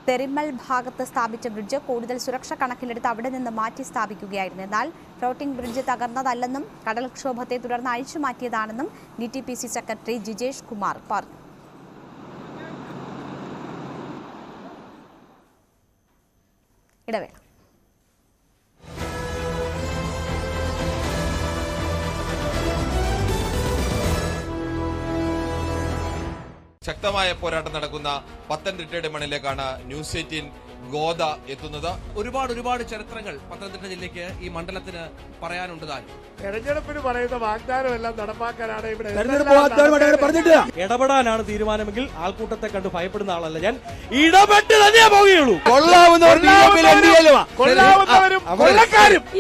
തെരിമൽ ഭാഗത്ത് സ്ഥാപിച്ച ബ്രിഡ്ജ് കൂടുതൽ സുരക്ഷ കണക്കിലെടുത്ത് അവിടെ നിന്ന് മാറ്റി സ്ഥാപിക്കുകയായിരുന്നു. എന്നാൽ ഫ്ലോട്ടിംഗ് ബ്രിഡ്ജ് തകർന്നതല്ലെന്നും കടൽക്ഷോഭത്തെ തുടർന്ന് അഴിച്ചുമാറ്റിയതാണെന്നും DTPC സെക്രട്ടറി ജിജേഷ് കുമാർ പറഞ്ഞു. ഇടവേള. ശക്തമായ പോരാട്ടം നടക്കുന്ന പത്തനംതിട്ടയുടെ മണ്ണിലേക്കാണ് ന്യൂസ് 18 ഗോദ എത്തുന്നത്. ഒരുപാട് ചരിത്രങ്ങൾ പത്തനംതിട്ട ജില്ലയ്ക്ക് ഈ മണ്ഡലത്തിന് പറയാനുണ്ട്. തെരഞ്ഞെടുപ്പിന് പറയുന്ന വാഗ്ദാനമെല്ലാം നടപ്പാക്കാനാണ് ഇവിടെ ഇടപെടാനാണ് തീരുമാനമെങ്കിൽ ആൾക്കൂട്ടത്തെ കണ്ട് ഭയപ്പെടുന്ന ആളല്ല ഞാൻ. ഇടപെട്ട് തന്നെ പോവുകയുള്ളൂ.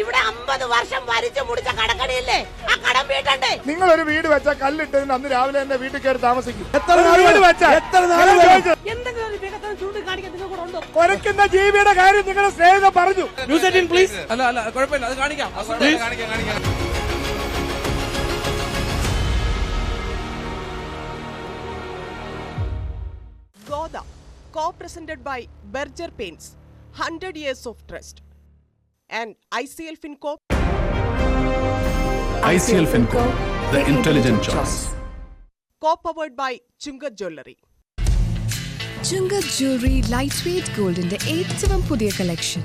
ഇവിടെ 50 വർഷം ഭരിച്ചു മുടിച്ച കടക്കടയല്ലേ, ആ കടം വീട്ടണ്ടേ? നിങ്ങൾ ഒരു വീട് വെച്ചാൽ കല്ലിട്ടതിന് അന്ന് രാവിലെ എന്റെ വീട്ടിൽ കയറി താമസിക്കും. കൊരയ്ക്കുന്ന ജീവിയുടെ കാര്യം നിങ്ങളുടെ സ്നേഹിതൻ പറഞ്ഞു. News 18 please. അല്ല കുഴപ്പമില്ല, അത് കാണിക്കാം. Goda, co-presented by Berger Paints, 100 years of trust, and ICL Finco. ICL Finco, the intelligent choice. Co-powered by Chungat Jewelry. Chungat Jewelry lightweight gold in the ഏറ്റവും പുതിയ collection.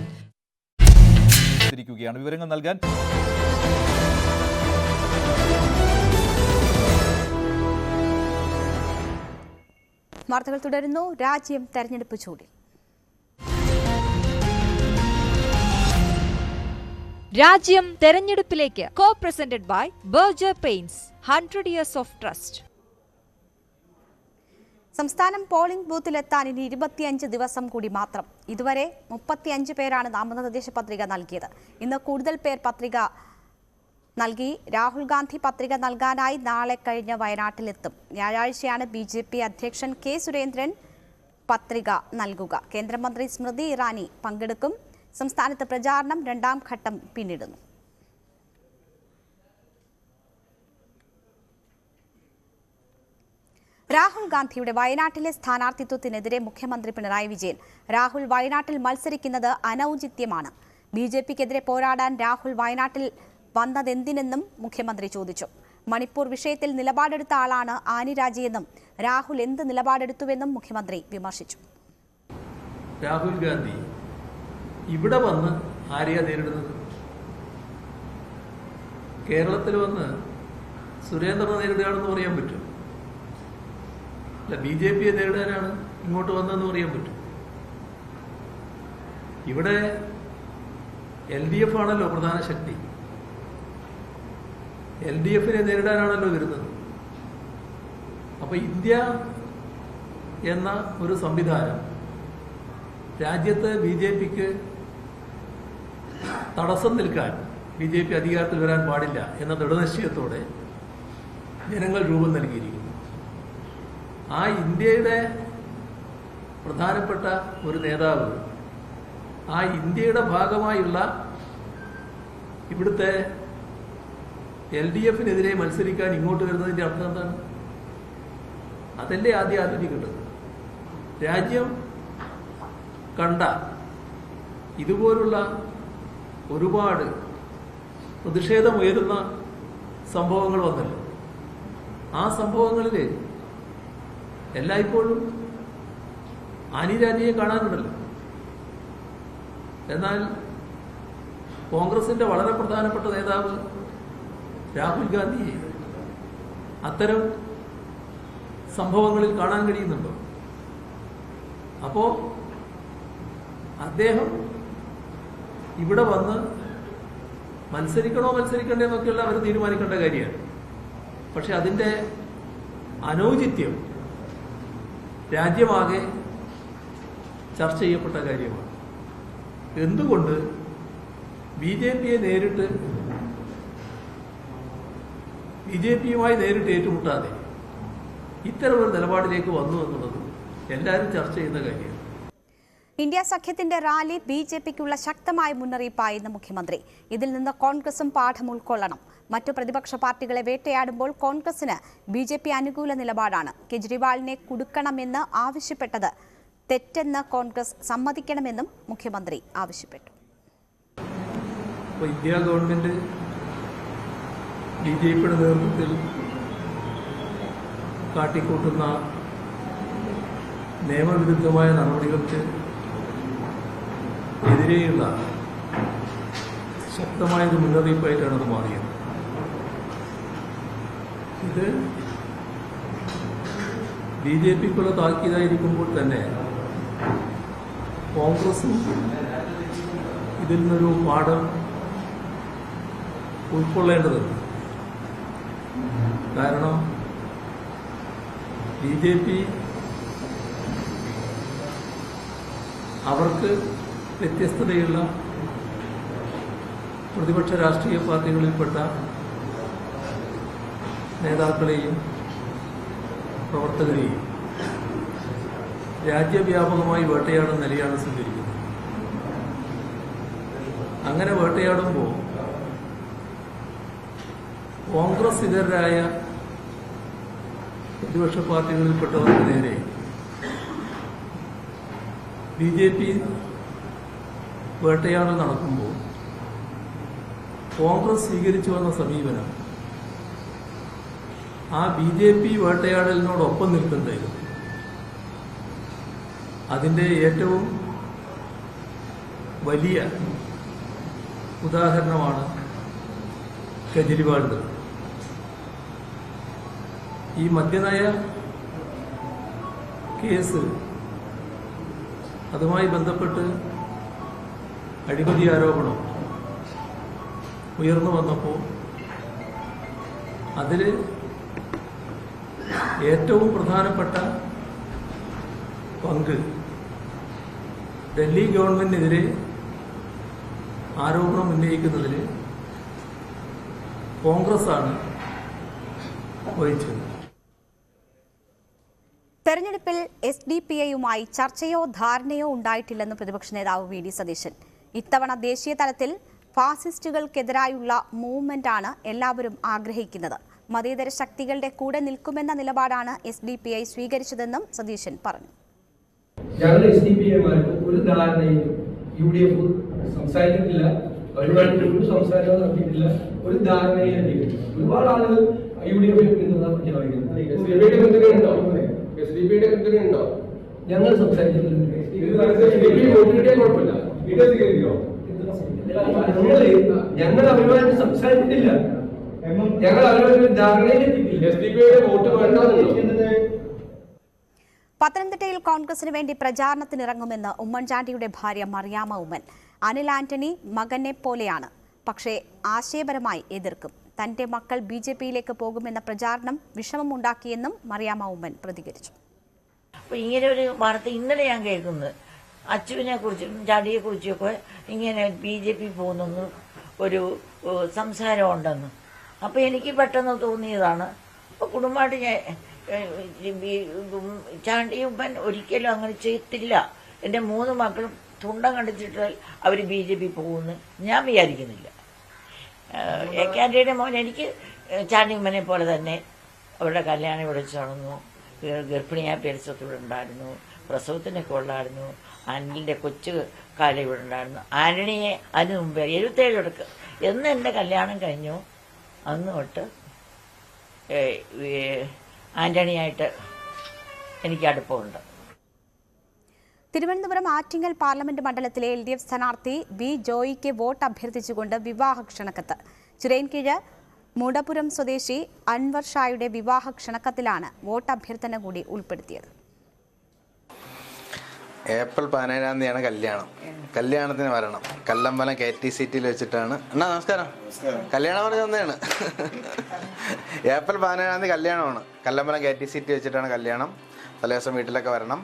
ചെയ്തിരിക്കുകയാണ്. വിവരങ്ങൾ നൽകാൻ വാർത്തകൾ തുടരുന്നു. രാജ്യം തെരഞ്ഞെടുപ്പ് ചൂടിൽ. രാജ്യം തെരഞ്ഞെടുപ്പിലേക്ക്. Co presented by Berger paints, 100 years of trust. സംസ്ഥാനം പോളിംഗ് ബൂത്തിലെത്താൻ ഇനി 25 ദിവസം കൂടി മാത്രം. ഇതുവരെ 35 പേരാണ് നാമനിർദ്ദേശ പത്രിക നൽകിയത്. ഇന്ന് കൂടുതൽ പേർ പത്രിക നൽകി. രാഹുൽ ഗാന്ധി പത്രിക നൽകാനായി നാളെ കഴിഞ്ഞ് വയനാട്ടിലെത്തും. വ്യാഴാഴ്ചയാണ് BJP അധ്യക്ഷൻ കെ സുരേന്ദ്രൻ പത്രിക നൽകുക. കേന്ദ്രമന്ത്രി സ്മൃതി ഇറാനി പങ്കെടുക്കും. സംസ്ഥാനത്ത് പ്രചാരണം 2ാം ഘട്ടം പിന്നിടുന്നു. രാഹുൽ ഗാന്ധിയുടെ വയനാട്ടിലെ സ്ഥാനാർത്ഥിത്വത്തിനെതിരെ മുഖ്യമന്ത്രി പിണറായി വിജയൻ. രാഹുൽ വയനാട്ടിൽ മത്സരിക്കുന്നത് അനൌചിത്യമാണ്. BJPക്കെതിരെ പോരാടാൻ രാഹുൽ വയനാട്ടിൽ വന്നതെന്തിനെന്നും മുഖ്യമന്ത്രി ചോദിച്ചു. മണിപ്പൂർ വിഷയത്തിൽ നിലപാടെടുത്ത ആളാണ് ആനി രാജയെന്നും രാഹുൽ എന്ത് നിലപാടെടുത്തുവെന്നും മുഖ്യമന്ത്രി വിമർശിച്ചു. രാഹുൽ ഗാന്ധി ഇവിടെ വന്ന് ആരെയാ നേരിടുന്നത്? കേരളത്തിൽ വന്ന് സുരേന്ദ്രനെ നേരിടുകയാണെന്ന് പറയാൻ പറ്റും. അല്ല, BJPയെ നേരിടാനാണ് ഇങ്ങോട്ട് വന്നതെന്ന് പറയാൻ പറ്റും. ഇവിടെ LDF ആണല്ലോ പ്രധാന ശക്തി. LDFനെ നേരിടാനാണല്ലോ വരുന്നത്. അപ്പൊ ഇന്ത്യ എന്ന ഒരു സംവിധാനം രാജ്യത്ത് BJPക്ക് തടസ്സം നിൽക്കാൻ, BJP അധികാരത്തിൽ വരാൻ പാടില്ല എന്ന ദൃഢനിശ്ചയത്തോടെ ജനങ്ങൾ രൂപം നൽകിയിരിക്കുന്നു. ആ ഇന്ത്യയുടെ പ്രധാനപ്പെട്ട ഒരു നേതാവ് ആ ഇന്ത്യയുടെ ഭാഗമായുള്ള ഇവിടുത്തെ LDFനെതിരെ മത്സരിക്കാൻ ഇങ്ങോട്ട് വരുന്നതിന്റെ അർത്ഥം എന്താണ്? അതല്ലേ ആദ്യം ആലോചിക്കേണ്ടത്. രാജ്യം കണ്ട ഇതുപോലുള്ള ഒരുപാട് പ്രതിഷേധമുയരുന്ന സംഭവങ്ങൾ വന്നല്ലോ. ആ സംഭവങ്ങളിൽ എല്ലായ്പ്പോഴും ആനി രാജയെ കാണാനുണ്ടല്ലോ. എന്നാൽ കോൺഗ്രസിന്റെ വളരെ പ്രധാനപ്പെട്ട നേതാവ് രാഹുൽ ഗാന്ധിയെ അത്തരം സംഭവങ്ങളിൽ കാണാൻ കഴിയുന്നുണ്ടോ? അപ്പോ അദ്ദേഹം ഇവിടെ വന്ന് മത്സരിക്കണോ മത്സരിക്കണ്ടേ എന്നൊക്കെയുള്ള അവർ തീരുമാനിക്കേണ്ട കാര്യമാണ്. പക്ഷെ അതിന്റെ അനൗചിത്യം രാജ്യമാകെ ചർച്ച ചെയ്യപ്പെട്ട കാര്യമാണ്. എന്തുകൊണ്ട് BJPയെ നേരിട്ട് BJPയുമായി നേരിട്ട് ഏറ്റുമുട്ടാതെ ഇത്തരമൊരു നിലപാടിലേക്ക് വന്നു എന്നുള്ളത് എല്ലാവരും ചർച്ച ചെയ്യുന്ന കാര്യമാണ്. ഇന്ത്യ സഖ്യത്തിന്റെ റാലി BJPക്കുള്ള ശക്തമായ മുന്നറിയിപ്പായെന്ന് മുഖ്യമന്ത്രി. ഇതിൽ നിന്ന് കോൺഗ്രസും പാഠം ഉൾക്കൊള്ളണം. മറ്റു പ്രതിപക്ഷ പാർട്ടികളെ വേട്ടയാടുമ്പോൾ കോൺഗ്രസിന് BJP അനുകൂല നിലപാടാണ്. കെജ്രിവാളിനെ കുടുക്കണമെന്ന് ആവശ്യപ്പെട്ടത് തെറ്റെന്ന് കോൺഗ്രസ് സമ്മതിക്കണമെന്നും മുഖ്യമന്ത്രി ആവശ്യപ്പെട്ടു. ഇന്ത്യ ഗവൺമെന്റ് BJPയുടെ നേതൃത്വത്തിൽ കാട്ടിക്കൂട്ടുന്ന നിയമവിരുദ്ധമായ നടപടികൾക്ക് എതിരെയുള്ള ശക്തമായൊരു മുന്നറിയിപ്പായിട്ടാണ് അത് മാറിയത്. ഇത് BJPക്കുള്ള താക്കീതായിരിക്കുമ്പോൾ തന്നെ കോൺഗ്രസും ഇതിൽ നിന്നൊരു പാഠം ഉൾക്കൊള്ളേണ്ടതുണ്ട്. കാരണം BJP അവർക്ക് വ്യത്യസ്തതയുള്ള പ്രതിപക്ഷ രാഷ്ട്രീയ പാർട്ടികളിൽപ്പെട്ട നേതാക്കളെയും പ്രവർത്തകരെയും രാജ്യവ്യാപകമായി വേട്ടയാടുന്ന നിലയാണ് സ്വീകരിക്കുന്നത്. അങ്ങനെ വേട്ടയാടുമ്പോൾ കോൺഗ്രസ് ഇതരായ പ്രതിപക്ഷ പാർട്ടികളിൽപ്പെട്ടവർക്ക് നേരെ BJP വേട്ടയാടൽ നടക്കുമ്പോൾ കോൺഗ്രസ് സ്വീകരിച്ചു വന്ന സമീപനം ആ BJP വേട്ടയാടലിനോടൊപ്പം നിൽക്കുന്നതായിരുന്നു. അതിൻ്റെ ഏറ്റവും വലിയ ഉദാഹരണമാണ് കെജ്രിവാളിൻ്റെ. ഈ മദ്യനയ കേസ്, അതുമായി ബന്ധപ്പെട്ട് അഴിമതി ആരോപണം ഉയർന്നു വന്നപ്പോൾ അതിൽ ഏറ്റവും പ്രധാനപ്പെട്ട പങ്ക് ഡൽഹി ഗവൺമെന്റിനെതിരെ ആരോപണം ഉന്നയിക്കുന്നതിൽ കോൺഗ്രസ്സാണ് വഹിച്ചത്. തെരഞ്ഞെടുപ്പിൽ SDPIയുമായി ചർച്ചയോ ധാരണയോ ഉണ്ടായിട്ടില്ലെന്ന് പ്രതിപക്ഷ നേതാവ് VD സതീശൻ. ഇത്തവണ ദേശീയ തലത്തിൽ ഫാസിസ്റ്റുകൾക്കെതിരായുള്ള മൂവ്മെന്റാണ് എല്ലാവരും ആഗ്രഹിക്കുന്നത്. മതേതര ശക്തികളുടെ കൂടെ നിൽക്കുമെന്ന നിലപാടാണ് SDPI സ്വീകരിച്ചതെന്നും സതീശൻ പറഞ്ഞു. ഞങ്ങൾ SDPIമാർക്ക് ഒരു ധാരണയും UDF സംസാരിച്ചിട്ടില്ല, അവരുമായിട്ട് ഒരു സംസാരവും നടത്തിയിട്ടില്ല, ഒരു ധാരണയും എത്തിയിട്ടില്ല. ഒരുപാട് ആളുകൾ UDF ഞങ്ങൾ സംസാരിച്ചിട്ടില്ല. ഞങ്ങൾ അവരുമായിട്ട് സംസാരിച്ചിട്ടില്ല, ഞങ്ങൾ അവരുമായിട്ട് ധാരണയിലെത്തിയിട്ടില്ല. പത്തനംതിട്ടയിൽ കോൺഗ്രസിന് വേണ്ടി പ്രചാരണത്തിനിറങ്ങുമെന്ന് ഉമ്മൻചാണ്ടിയുടെ ഭാര്യ മറിയാമ്മ ഉമ്മൻ. അനിൽ ആന്റണി മകനെ പോലെയാണ്, പക്ഷേ ആശയപരമായി എതിർക്കും. തന്റെ മക്കൾ BJPയിലേക്ക് പോകുമെന്ന പ്രചാരണം വിഷമമുണ്ടാക്കിയെന്നും മറിയാമ്മ ഉമ്മൻ പ്രതികരിച്ചു. ഇങ്ങനെ ഒരു വാർത്ത ഇന്നലെ ഞാൻ കേൾക്കുന്നത്, അച്ചുവിനെ കുറിച്ചും ചാണ്ടിയെ കുറിച്ചൊക്കെ ഇങ്ങനെ BJP പോകുന്നെന്ന് ഒരു സംസാരമുണ്ടെന്ന്. അപ്പോൾ എനിക്ക് പെട്ടെന്ന് തോന്നിയതാണ്. അപ്പോൾ കുടുംബമായിട്ട് ചാണ്ടിയുമ്പൻ ഒരിക്കലും അങ്ങനെ ചെയ്യത്തില്ല. എൻ്റെ 3 മക്കളും തുണ്ടം കണ്ടിച്ചിട്ട് അവർ BJP പോകുമെന്ന് ഞാൻ വിചാരിക്കുന്നില്ല. AKAന്റണിയുടെ മോൻ എനിക്ക് ചാണ്ടിയുമ്മനെ പോലെ തന്നെ അവരുടെ കല്യാണം ഇവിടെ നടന്നു, ഗർഭിണിയായ പേരസത്തോടെ ഉണ്ടായിരുന്നു, പ്രസവത്തിനൊക്കെ ഉള്ളായിരുന്നു. ആന്റണിയുടെ കൊച്ചു കാലം ഇവിടെ ഉണ്ടായിരുന്നു. ആന്റണിയെ അതിന് മുമ്പേ 77 എന്ന് എൻ്റെ കല്യാണം കഴിഞ്ഞു അന്ന് തൊട്ട് ആന്റണിയായിട്ട് എനിക്ക് അടുപ്പമുണ്ട്. തിരുവനന്തപുരം ആറ്റിങ്ങൽ പാർലമെന്റ് മണ്ഡലത്തിലെ LDF സ്ഥാനാർത്ഥി B ജോയിക്ക് വോട്ട് അഭ്യർത്ഥിച്ചുകൊണ്ട് വിവാഹ ക്ഷണക്കത്ത്. ചിറയൻകീഴ് മുടപുരം സ്വദേശി അൻവർ ഷായുടെ വിവാഹ ക്ഷണക്കത്തിലാണ് വോട്ട് അഭ്യർത്ഥന കൂടി ഉൾപ്പെടുത്തിയത്. ഏപ്രിൽ 17-ാം തീയതിയാണ് കല്യാണം. കല്യാണത്തിന് വരണം. കല്ലമ്പലം KTCT വെച്ചിട്ടാണ്. അണ്ണാ നമസ്കാരം. കല്യാണം പറഞ്ഞ് തന്നെയാണ്. ഏപ്രിൽ 17-ാം തീയതി കല്യാണമാണ്. കല്ലമ്പലം KTCT വെച്ചിട്ടാണ് കല്യാണം. തലേദിവസം വീട്ടിലൊക്കെ വരണം.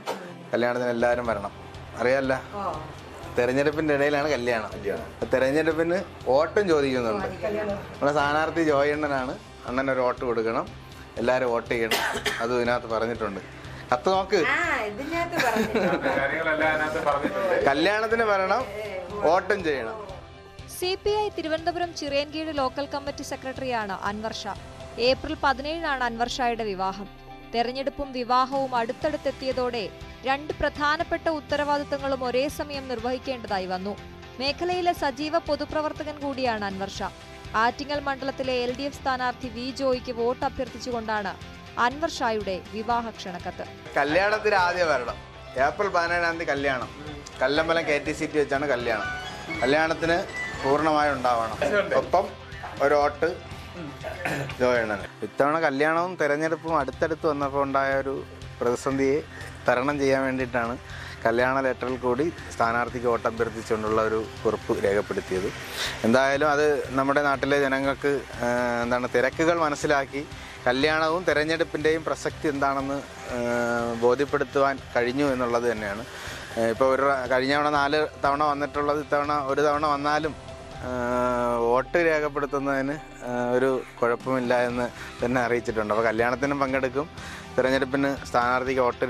കല്യാണത്തിന് എല്ലാവരും വരണം. അറിയാമല്ല, തെരഞ്ഞെടുപ്പിന്റെ ഇടയിലാണ് കല്യാണം. തെരഞ്ഞെടുപ്പിന് വോട്ടും ചോദിക്കുന്നുണ്ട്. നമ്മുടെ സ്ഥാനാർത്ഥി ജോയണ്ണനാണ്. അണ്ണനൊരു വോട്ട് കൊടുക്കണം, എല്ലാവരും വോട്ട് ചെയ്യണം. അതും ഇതിനകത്ത് പറഞ്ഞിട്ടുണ്ട്. കത്ത് നോക്ക്, കല്യാണത്തിന് വരണം, വോട്ടും ചെയ്യണം. CPI Thiruvananthapuram Chirayinkeezhu local committee സെക്രട്ടറിയാണ് അൻവർ ഷാ. ഏപ്രിൽ 17-നാണ് അൻവർ ഷായുടെ വിവാഹം. തെരഞ്ഞെടുപ്പും വിവാഹവും അടുത്തടുത്തെത്തിയതോടെ 2 പ്രധാനപ്പെട്ട ഉത്തരവാദിത്തങ്ങളും ഒരേ സമയം നിർവഹിക്കേണ്ടതായി വന്നു. മേഖലയിലെ സജീവ പൊതുപ്രവർത്തകൻ കൂടിയാണ് അൻവർ ഷാ. ആറ്റിങ്ങൽ മണ്ഡലത്തിലെ LDF സ്ഥാനാർത്ഥി V ജോയിക്ക് വോട്ട് അഭ്യർത്ഥിച്ചുകൊണ്ടാണ് അൻവർ ഷായുടെ വിവാഹ ക്ഷണക്കത്ത്. കല്യാണത്തിന് ആദ്യം വരണം. ഏപ്രിൽ 17-ാം തീയതി കല്യാണം. കല്ലമ്പലം KTCT വെച്ചാണ് കല്യാണം. കല്യാണത്തിന് പൂർണ്ണമായി ഉണ്ടാവണം. ഒപ്പം ഒരു വോട്ട് ജോയണ്ണന്. ഇത്തവണ കല്യാണവും തെരഞ്ഞെടുപ്പും അടുത്തടുത്ത് വന്നപ്പോൾ ഉണ്ടായ ഒരു പ്രതിസന്ധിയെ തരണം ചെയ്യാൻ വേണ്ടിയിട്ടാണ് കല്യാണ ലെറ്ററിൽ കൂടി സ്ഥാനാർത്ഥിക്ക് വോട്ട് അഭ്യർത്ഥിച്ചുകൊണ്ടുള്ള ഒരു കുറിപ്പ് രേഖപ്പെടുത്തിയത്. എന്തായാലും അത് നമ്മുടെ നാട്ടിലെ ജനങ്ങൾക്ക് തിരക്കുകൾ മനസ്സിലാക്കി കല്യാണവും തെരഞ്ഞെടുപ്പിൻ്റെയും പ്രസക്തി എന്താണെന്ന് ബോധ്യപ്പെടുത്തുവാൻ കഴിഞ്ഞു എന്നുള്ളത് തന്നെയാണ്. ഇപ്പോൾ കഴിഞ്ഞ തവണ 4 തവണ വന്നിട്ടുള്ളത് ഇത്തവണ ഒരു തവണ വന്നാലും വോട്ട് രേഖപ്പെടുത്തുന്നതിന് ഒരു കുഴപ്പമില്ല എന്ന് തന്നെ അറിയിച്ചിട്ടുണ്ട്. അപ്പോൾ കല്യാണത്തിനും പങ്കെടുക്കും, തെരഞ്ഞെടുപ്പിന് സ്ഥാനാർത്ഥിക്ക് വോട്ട്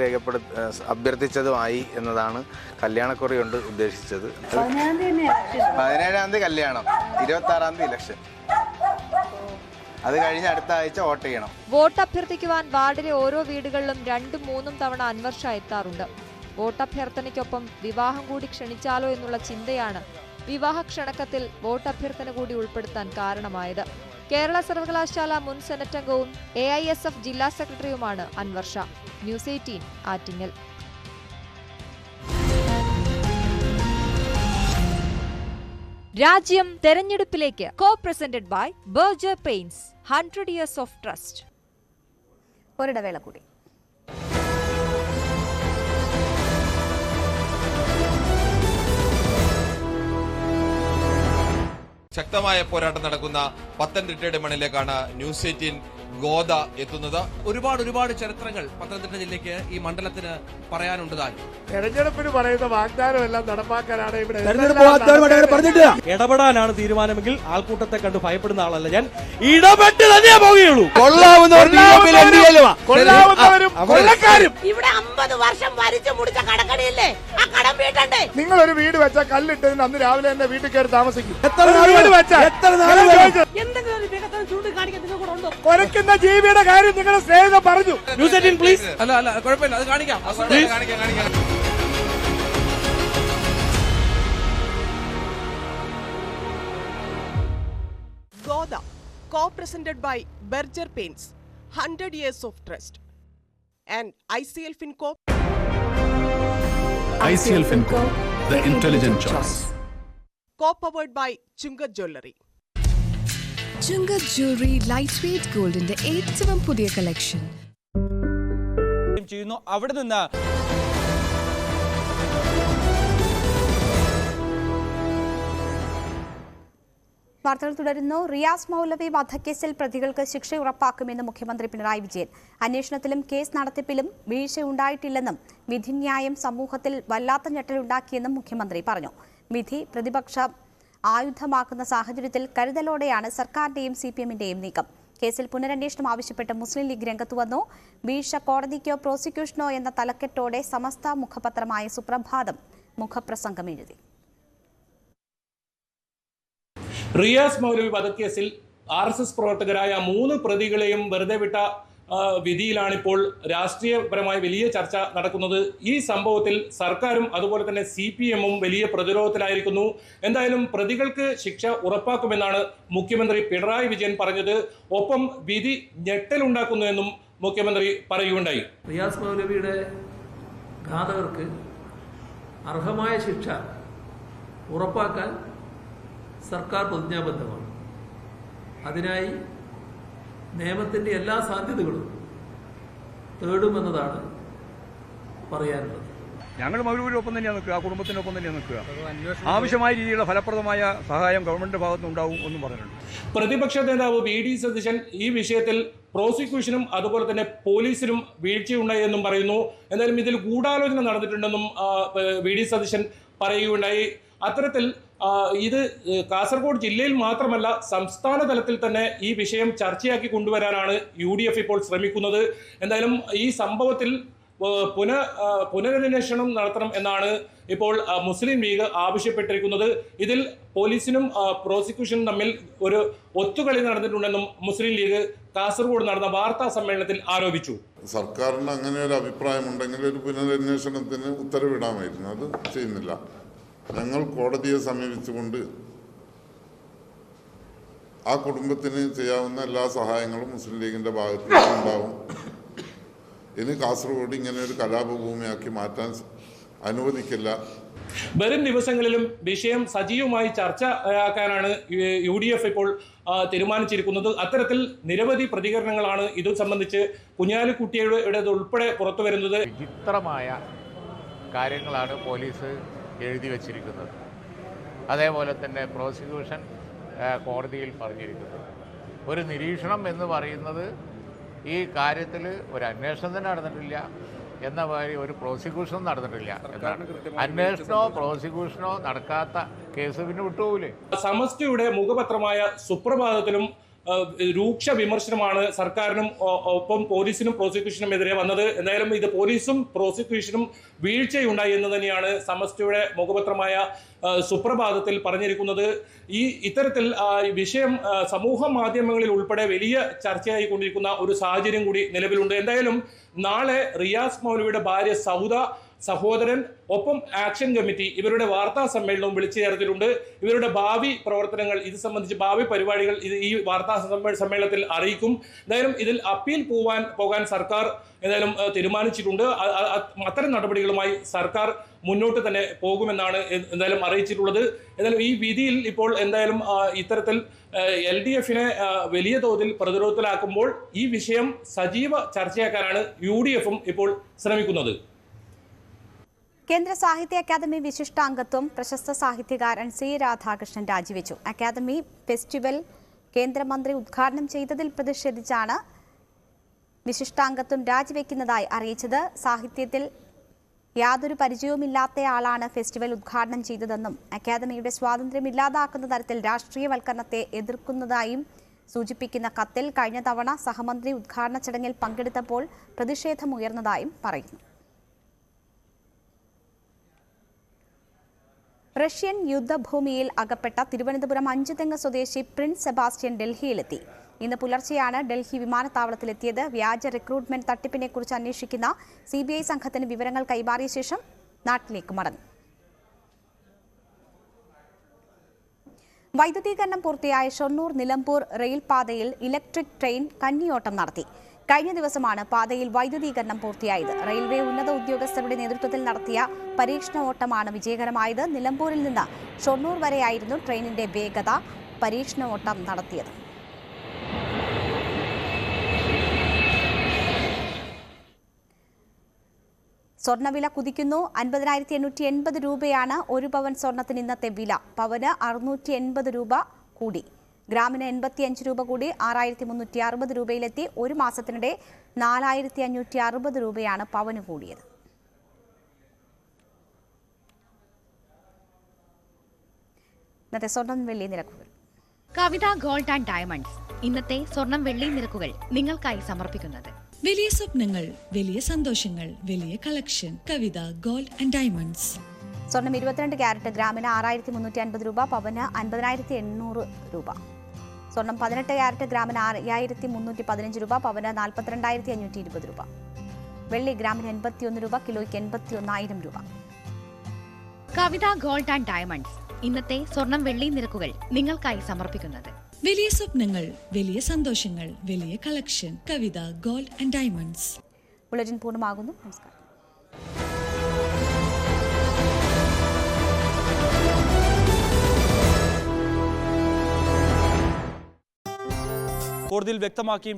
അഭ്യർത്ഥിച്ചതുമായി എന്നതാണ് കല്യാണക്കുറി കൊണ്ട് ഉദ്ദേശിച്ചത്. 17-ാം തീയതി കല്യാണം, 26-ാം തീയതി ഇലക്ഷൻ. അത് കഴിഞ്ഞ് അടുത്ത ആഴ്ച വോട്ട് ചെയ്യണം. വോട്ട് അഭ്യർത്ഥിക്കുവാൻ വാർഡിലെ ഓരോ വീടുകളിലും 2-3 തവണ അൻവർ ഷാ എത്താറുണ്ട്. വോട്ടഭ്യർത്ഥനയ്ക്കൊപ്പം വിവാഹം കൂടി ക്ഷണിച്ചാലോ എന്നുള്ള ചിന്തയാണ് വിവാഹ ക്ഷണക്കത്തിൽ വോട്ടഭ്യർത്ഥന കൂടി ഉൾപ്പെടുത്താൻ കാരണമായത്. കേരള സർവകലാശാല മുൻ സെനറ്റ് അംഗവും AISF ജില്ലാ സെക്രട്ടറിയുമാണ് അൻവർ ഷാ. ന്യൂസ് 18 ആറ്റിങ്ങൽ. രാജ്യം തെരഞ്ഞെടുപ്പിലേക്ക്. Co presented by Berger paints, 100 years of trust. ഒരിടവേള കൂടി. ശക്തമായ പോരാട്ടം നടക്കുന്ന പത്തനംതിട്ടയുടെ മണ്ണിലേക്കാണ് ന്യൂസ് 18 ഗോദ എത്തുന്നത്. ഒരുപാട് ചരിത്രങ്ങൾ പത്തനംതിട്ട ജില്ലയ്ക്ക് ഈ മണ്ഡലത്തിന് പറയാനുണ്ടതായി. തെരഞ്ഞെടുപ്പിന് പറയുന്ന വാഗ്ദാനം എല്ലാം നടപ്പാക്കാനാണ് ഇവിടെ ഇടപെടാനാണ് തീരുമാനമെങ്കിൽ ആൾക്കൂട്ടത്തെ കണ്ട് ഭയപ്പെടുന്ന ആളല്ല ഞാൻ. ഇടപെട്ട് തന്നെ പോവുകയുള്ളൂ. ഇവിടെ 50 വർഷം വരിച്ചു മുടിച്ച കടക്കണിയല്ലേ, ആ കടം വീട്ടണ്ടേ? നിങ്ങൾ ഒരു വീട് വെച്ചാൽ കല്ലിട്ടതിന് അന്ന് രാവിലെ തന്നെ വീട്ടിൽ കയറി താമസിക്കും. എന്തെങ്കിലും ഒരു വികസനം ചൂണ്ടിക്കാണിക്കാൻ നിങ്ങൾ കൂടെ ഉണ്ടോ? കൊലക്കുന്ന ജീവിയുടെ കാര്യം നിങ്ങളുടെ സ്നേഹിതൻ പറഞ്ഞു. News 18 please. അല്ല കുഴപ്പമില്ല, അത് കാണിക്കാം. Goda, co-presented by Berger Paints, 100 years of trust. And ICL FinCorp. ICL FinCorp, the intelligent choice. Co-powered by Chungat Jewelry. Chungat Jewelry lightweight goldന്റെ ഏറ്റവും പുതിയ കളക്ഷൻ. ചെയ്യുന്നു. അവിടെ നിന്ന് വാർത്തകൾ തുടരുന്നു. റിയാസ് മൗലവി വധക്കേസിൽ പ്രതികൾക്ക് ശിക്ഷ ഉറപ്പാക്കുമെന്ന് മുഖ്യമന്ത്രി പിണറായി വിജയൻ. അന്വേഷണത്തിലും കേസ് നടത്തിപ്പിലും വീഴ്ചയുണ്ടായിട്ടില്ലെന്നും വിധിന്യായം സമൂഹത്തിൽ വല്ലാത്ത ഞെട്ടലുണ്ടാക്കിയെന്നും മുഖ്യമന്ത്രി പറഞ്ഞു. വിധി പ്രതിപക്ഷം ആയുധമാക്കുന്ന സാഹചര്യത്തിൽ കരുതലോടെയാണ് സർക്കാരിന്റെയും CPMന്റെയും നീക്കം. കേസിൽ പുനരന്വേഷണം ആവശ്യപ്പെട്ട് മുസ്ലിം ലീഗ് രംഗത്തു വന്നു. വീഴ്ച കോടതിക്കോ പ്രോസിക്യൂഷനോ എന്ന തലക്കെട്ടോടെ സമസ്ത മുഖപത്രമായ സുപ്രഭാതം മുഖപ്രസംഗം എഴുതി. റിയാസ് മൗലവി വധക്കേസിൽ RSS പ്രവർത്തകരായ 3 പ്രതികളെയും വെറുതെ വിട്ട വിധിയിലാണിപ്പോൾ രാഷ്ട്രീയപരമായ വലിയ ചർച്ച നടക്കുന്നത്. ഈ സംഭവത്തിൽ സർക്കാരും അതുപോലെ തന്നെ CPMും വലിയ പ്രതിരോധത്തിലായിരിക്കുന്നു. എന്തായാലും പ്രതികൾക്ക് ശിക്ഷ ഉറപ്പാക്കുമെന്നാണ് മുഖ്യമന്ത്രി പിണറായി വിജയൻ പറഞ്ഞത്. ഒപ്പം വിധി ഞെട്ടലുണ്ടാക്കുന്നുവെന്നും മുഖ്യമന്ത്രി പറയുകയുണ്ടായി. റിയാസ് മൗലവിയുടെ ഘാതകർക്ക് അർഹമായ ശിക്ഷ ഉറപ്പാക്കാൻ സർക്കാർ പ്രതിജ്ഞാബദ്ധമാണ്. അതിനായി നിയമത്തിൻ്റെ എല്ലാ സാധ്യതകളും തേടുമെന്നതാണ് പറയാനുള്ളത്. ഞങ്ങൾ മൗലവിയുടെ തന്നെയാണ് നിൽക്കുക, ആ കുടുംബത്തിനൊപ്പം തന്നെയാണ് നിൽക്കുക. ആവശ്യമായ രീതിയിലുള്ള ഫലപ്രദമായ സഹായം ഗവൺമെന്റിന്റെ ഭാഗത്തുനിന്ന് ഉണ്ടാവും എന്നും പറഞ്ഞിട്ടുണ്ട്. പ്രതിപക്ഷ നേതാവ് VD സതീശൻ ഈ വിഷയത്തിൽ പ്രോസിക്യൂഷനും അതുപോലെ തന്നെ പോലീസിലും വീഴ്ചയുണ്ടായി എന്നും പറയുന്നു. എന്തായാലും ഇതിൽ ഗൂഢാലോചന നടന്നിട്ടുണ്ടെന്നും VD സതീശൻ പറയുകയുണ്ടായി. അത്തരത്തിൽ ഇത് കാസർഗോഡ് ജില്ലയിൽ മാത്രമല്ല സംസ്ഥാന തലത്തിൽ തന്നെ ഈ വിഷയം ചർച്ചയാക്കി കൊണ്ടുവരാനാണ് UDF ഇപ്പോൾ ശ്രമിക്കുന്നത്. എന്തായാലും ഈ സംഭവത്തിൽ പുനരന്വേഷണം നടത്തണം എന്നാണ് ഇപ്പോൾ മുസ്ലിം ലീഗ് ആവശ്യപ്പെട്ടിരിക്കുന്നത്. ഇതിൽ പോലീസിനും പ്രോസിക്യൂഷനും തമ്മിൽ ഒരു ഒത്തുകളി നടന്നിട്ടുണ്ടെന്നും മുസ്ലിം ലീഗ് കാസർഗോഡ് നടന്ന വാർത്താ സമ്മേളനത്തിൽ ആരോപിച്ചു. സർക്കാരിന് അങ്ങനെ ഒരു അഭിപ്രായമുണ്ടെങ്കിൽ ഒരു പുനരന്വേഷണത്തിന് ഉത്തരവിടാമായിരുന്നു. അത് ചെയ്യുന്നില്ല. ഞങ്ങൾ കോടതിയെ സമീപിച്ചുകൊണ്ട് ആ കുടുംബത്തിന് ചെയ്യാവുന്ന എല്ലാ സഹായങ്ങളും മുസ്ലിം ലീഗിന്റെ ഭാഗത്തു നിന്നുണ്ടാവും. ഇനി കാസർഗോഡ് ഇങ്ങനെ ഒരു കലാപഭൂമിയാക്കി മാറ്റാൻ അനുവദിക്കില്ല. വരും ദിവസങ്ങളിലും വിഷയം സജീവമായി ചർച്ചയാക്കാനാണ് UDF ഇപ്പോൾ തീരുമാനിച്ചിരിക്കുന്നത്. അത്തരത്തിൽ നിരവധി പ്രതികരണങ്ങളാണ് ഇത് സംബന്ധിച്ച് കുഞ്ഞാലിക്കുട്ടിയുടെ ഉൾപ്പെടെ പുറത്തുവരുന്നത്. വിചിത്രമായ കാര്യങ്ങളാണ് പോലീസ് എഴുതി വച്ചിരിക്കുന്നത്. അതേപോലെ തന്നെ പ്രോസിക്യൂഷൻ കോടതിയിൽ പറഞ്ഞിരിക്കുന്നത്. ഒരു നിരീക്ഷണം എന്ന് പറയുന്നത് ഈ കാര്യത്തിൽ ഒരു അന്വേഷണം തന്നെ നടന്നിട്ടില്ല എന്ന മാതിരി ഒരു പ്രോസിക്യൂഷൻ നടന്നിട്ടില്ല. അന്വേഷണമോ പ്രോസിക്യൂഷനോ നടക്കാത്ത കേസ് പിന്നെ വിട്ടുപോകില്ലേ. സമസ്തയുടെ മുഖപത്രമായ സുപ്രഭാതത്തിലും രൂക്ഷ വിമർശനമാണ് സർക്കാരിനും ഒപ്പം പോലീസിനും പ്രോസിക്യൂഷനും എതിരെ വന്നത്. എന്തായാലും ഇത് പോലീസും പ്രോസിക്യൂഷനും വീഴ്ചയുണ്ടായി എന്ന് തന്നെയാണ് സമസ്തയുടെ മുഖപത്രമായ സുപ്രഭാതത്തിൽ പറഞ്ഞിരിക്കുന്നത്. ഇത്തരത്തിൽ വിഷയം സമൂഹ മാധ്യമങ്ങളിൽ ഉൾപ്പെടെ വലിയ ചർച്ചയായി കൊണ്ടിരിക്കുന്ന ഒരു സാഹചര്യം കൂടി നിലവിലുണ്ട്. എന്തായാലും നാളെ റിയാസ് മൗലവിയുടെ ഭാര്യ സൗദ സഹോദരൻ ഒപ്പം ആക്ഷൻ കമ്മിറ്റി ഇവരുടെ വാർത്താ സമ്മേളനവും വിളിച്ചു ചേർത്തിട്ടുണ്ട്. ഇവരുടെ ഭാവി പ്രവർത്തനങ്ങൾ, ഇത് സംബന്ധിച്ച് ഭാവി പരിപാടികൾ ഈ വാർത്താ സമ്മേളനത്തിൽ അറിയിക്കും. എന്തായാലും ഇതിൽ അപ്പീൽ പോകാൻ സർക്കാർ എന്തായാലും തീരുമാനിച്ചിട്ടുണ്ട്. അത്തരം നടപടികളുമായി സർക്കാർ മുന്നോട്ട് തന്നെ പോകുമെന്നാണ് എന്തായാലും അറിയിച്ചിട്ടുള്ളത്. എന്തായാലും ഈ വിധിയിൽ ഇപ്പോൾ എന്തായാലും ഇത്തരത്തിൽ LDF-നെ വലിയ തോതിൽ പ്രതിരോധത്തിലാക്കുമ്പോൾ ഈ വിഷയം സജീവ ചർച്ചയാക്കാനാണ് UDF-ഉം ഇപ്പോൾ ശ്രമിക്കുന്നത്. കേന്ദ്ര സാഹിത്യ അക്കാദമി വിശിഷ്ടാംഗത്വം പ്രശസ്ത സാഹിത്യകാരൻ C. രാധാകൃഷ്ണൻ രാജിവെച്ചു. അക്കാദമി ഫെസ്റ്റിവൽ കേന്ദ്രമന്ത്രി ഉദ്ഘാടനം ചെയ്തതിൽ പ്രതിഷേധിച്ചാണ് വിശിഷ്ടാംഗത്വം രാജിവെക്കുന്നതായി അറിയിച്ചത്. സാഹിത്യത്തിൽ യാതൊരു പരിചയവുമില്ലാത്തയാളാണ് ഫെസ്റ്റിവൽ ഉദ്ഘാടനം ചെയ്തതെന്നും അക്കാദമിയുടെ സ്വാതന്ത്ര്യം ഇല്ലാതാക്കുന്ന തരത്തിൽ രാഷ്ട്രീയവൽക്കരണത്തെ എതിർക്കുന്നതായും സൂചിപ്പിക്കുന്ന കത്തിൽ കഴിഞ്ഞ തവണ സഹമന്ത്രി ഉദ്ഘാടന ചടങ്ങിൽ പങ്കെടുത്തപ്പോൾ പ്രതിഷേധമുയർന്നതായും പറയുന്നു. റഷ്യൻ യുദ്ധഭൂമിയിൽ അകപ്പെട്ട തിരുവനന്തപുരം അഞ്ചുതെങ്ങ് സ്വദേശി പ്രിൻസ് സെബാസ്റ്റ്യൻ ഡൽഹിയിലെത്തി. ഇന്ന് പുലർച്ചെയാണ് ഡൽഹി വിമാനത്താവളത്തിലെത്തിയത്. വ്യാജ റിക്രൂട്ട്മെന്റ് തട്ടിപ്പിനെക്കുറിച്ച് അന്വേഷിക്കുന്ന CBI സംഘത്തിന് വിവരങ്ങൾ കൈമാറിയ ശേഷം നാട്ടിലേക്ക് മടങ്ങും. വൈദ്യുതീകരണം പൂർത്തിയായ ഷൊർണൂർ നിലമ്പൂർ റെയിൽപാതയിൽ ഇലക്ട്രിക് ട്രെയിൻ കന്നിയോട്ടം നടത്തി. കഴിഞ്ഞ ദിവസമാണ് പാതയിൽ വൈദ്യുതീകരണം പൂർത്തിയായത്. റെയിൽവേ ഉന്നത ഉദ്യോഗസ്ഥരുടെ നേതൃത്വത്തിൽ നടത്തിയ പരീക്ഷണ ഓട്ടമാണ് വിജയകരമായത്. നിലമ്പൂരിൽ നിന്ന് ഷൊർണൂർ വരെയായിരുന്നു ട്രെയിനിന്റെ വേഗത. പരീക്ഷണ ഓട്ടം നടത്തിയത്. സ്വർണ്ണവില കുതിക്കുന്നു. 50,880 രൂപയാണ് ഒരു പവൻ സ്വർണത്തിന് ഇന്നത്തെ വില. പവന് 680 രൂപ കൂടി. ഗ്രാമിന് 85 രൂപ കൂടി 6,360 രൂപയിലെത്തി. ഒരു മാസത്തിനിടെ 4,560 രൂപയാണ് പവന് കൂടിയത്. ഇന്നത്തെ സ്വർണം വെള്ളി നിരക്കുകൾ. കവിത ഗോൾഡ് ആൻഡ് ഡയമണ്ട്സ് ഇന്നത്തെ സ്വർണം വെള്ളി നിരക്കുകൾ നിങ്ങൾക്കായി സമർപ്പിക്കുന്നത്. വലിയ സ്വപ്നങ്ങൾ, വലിയ സന്തോഷങ്ങൾ, വലിയ collection. Kavitha gold and diamonds. സ്വർണം 22 ക്യാരറ്റ് ഗ്രാമിന് 6,350 രൂപ, പവന് 50,800 രൂപ. സ്വർണം 18 ക്യാരറ്റ് ഗ്രാമിന് 5,315 രൂപ, പവന് 42,520 രൂപ. വെള്ളി ഗ്രാമിന് 81 രൂപ, കിലോയ്ക്ക് 81,000 രൂപ. കവിത ഗോൾഡ് ആൻഡ് ഡയമണ്ട്സ് ഇന്നത്തെ സ്വർണം വെള്ളി നിരക്കുകൾ നിങ്ങൾക്കായി സമർപ്പിക്കുന്നത്. വലിയ സ്വപ്നങ്ങൾ, വലിയ സന്തോഷങ്ങൾ, വലിയ collection. Kavitha gold and diamonds. Bulletin പൂർണ്ണമാകുന്നു. നമസ്കാരം. കോടതിയിൽ വ്യക്തമാക്കിയും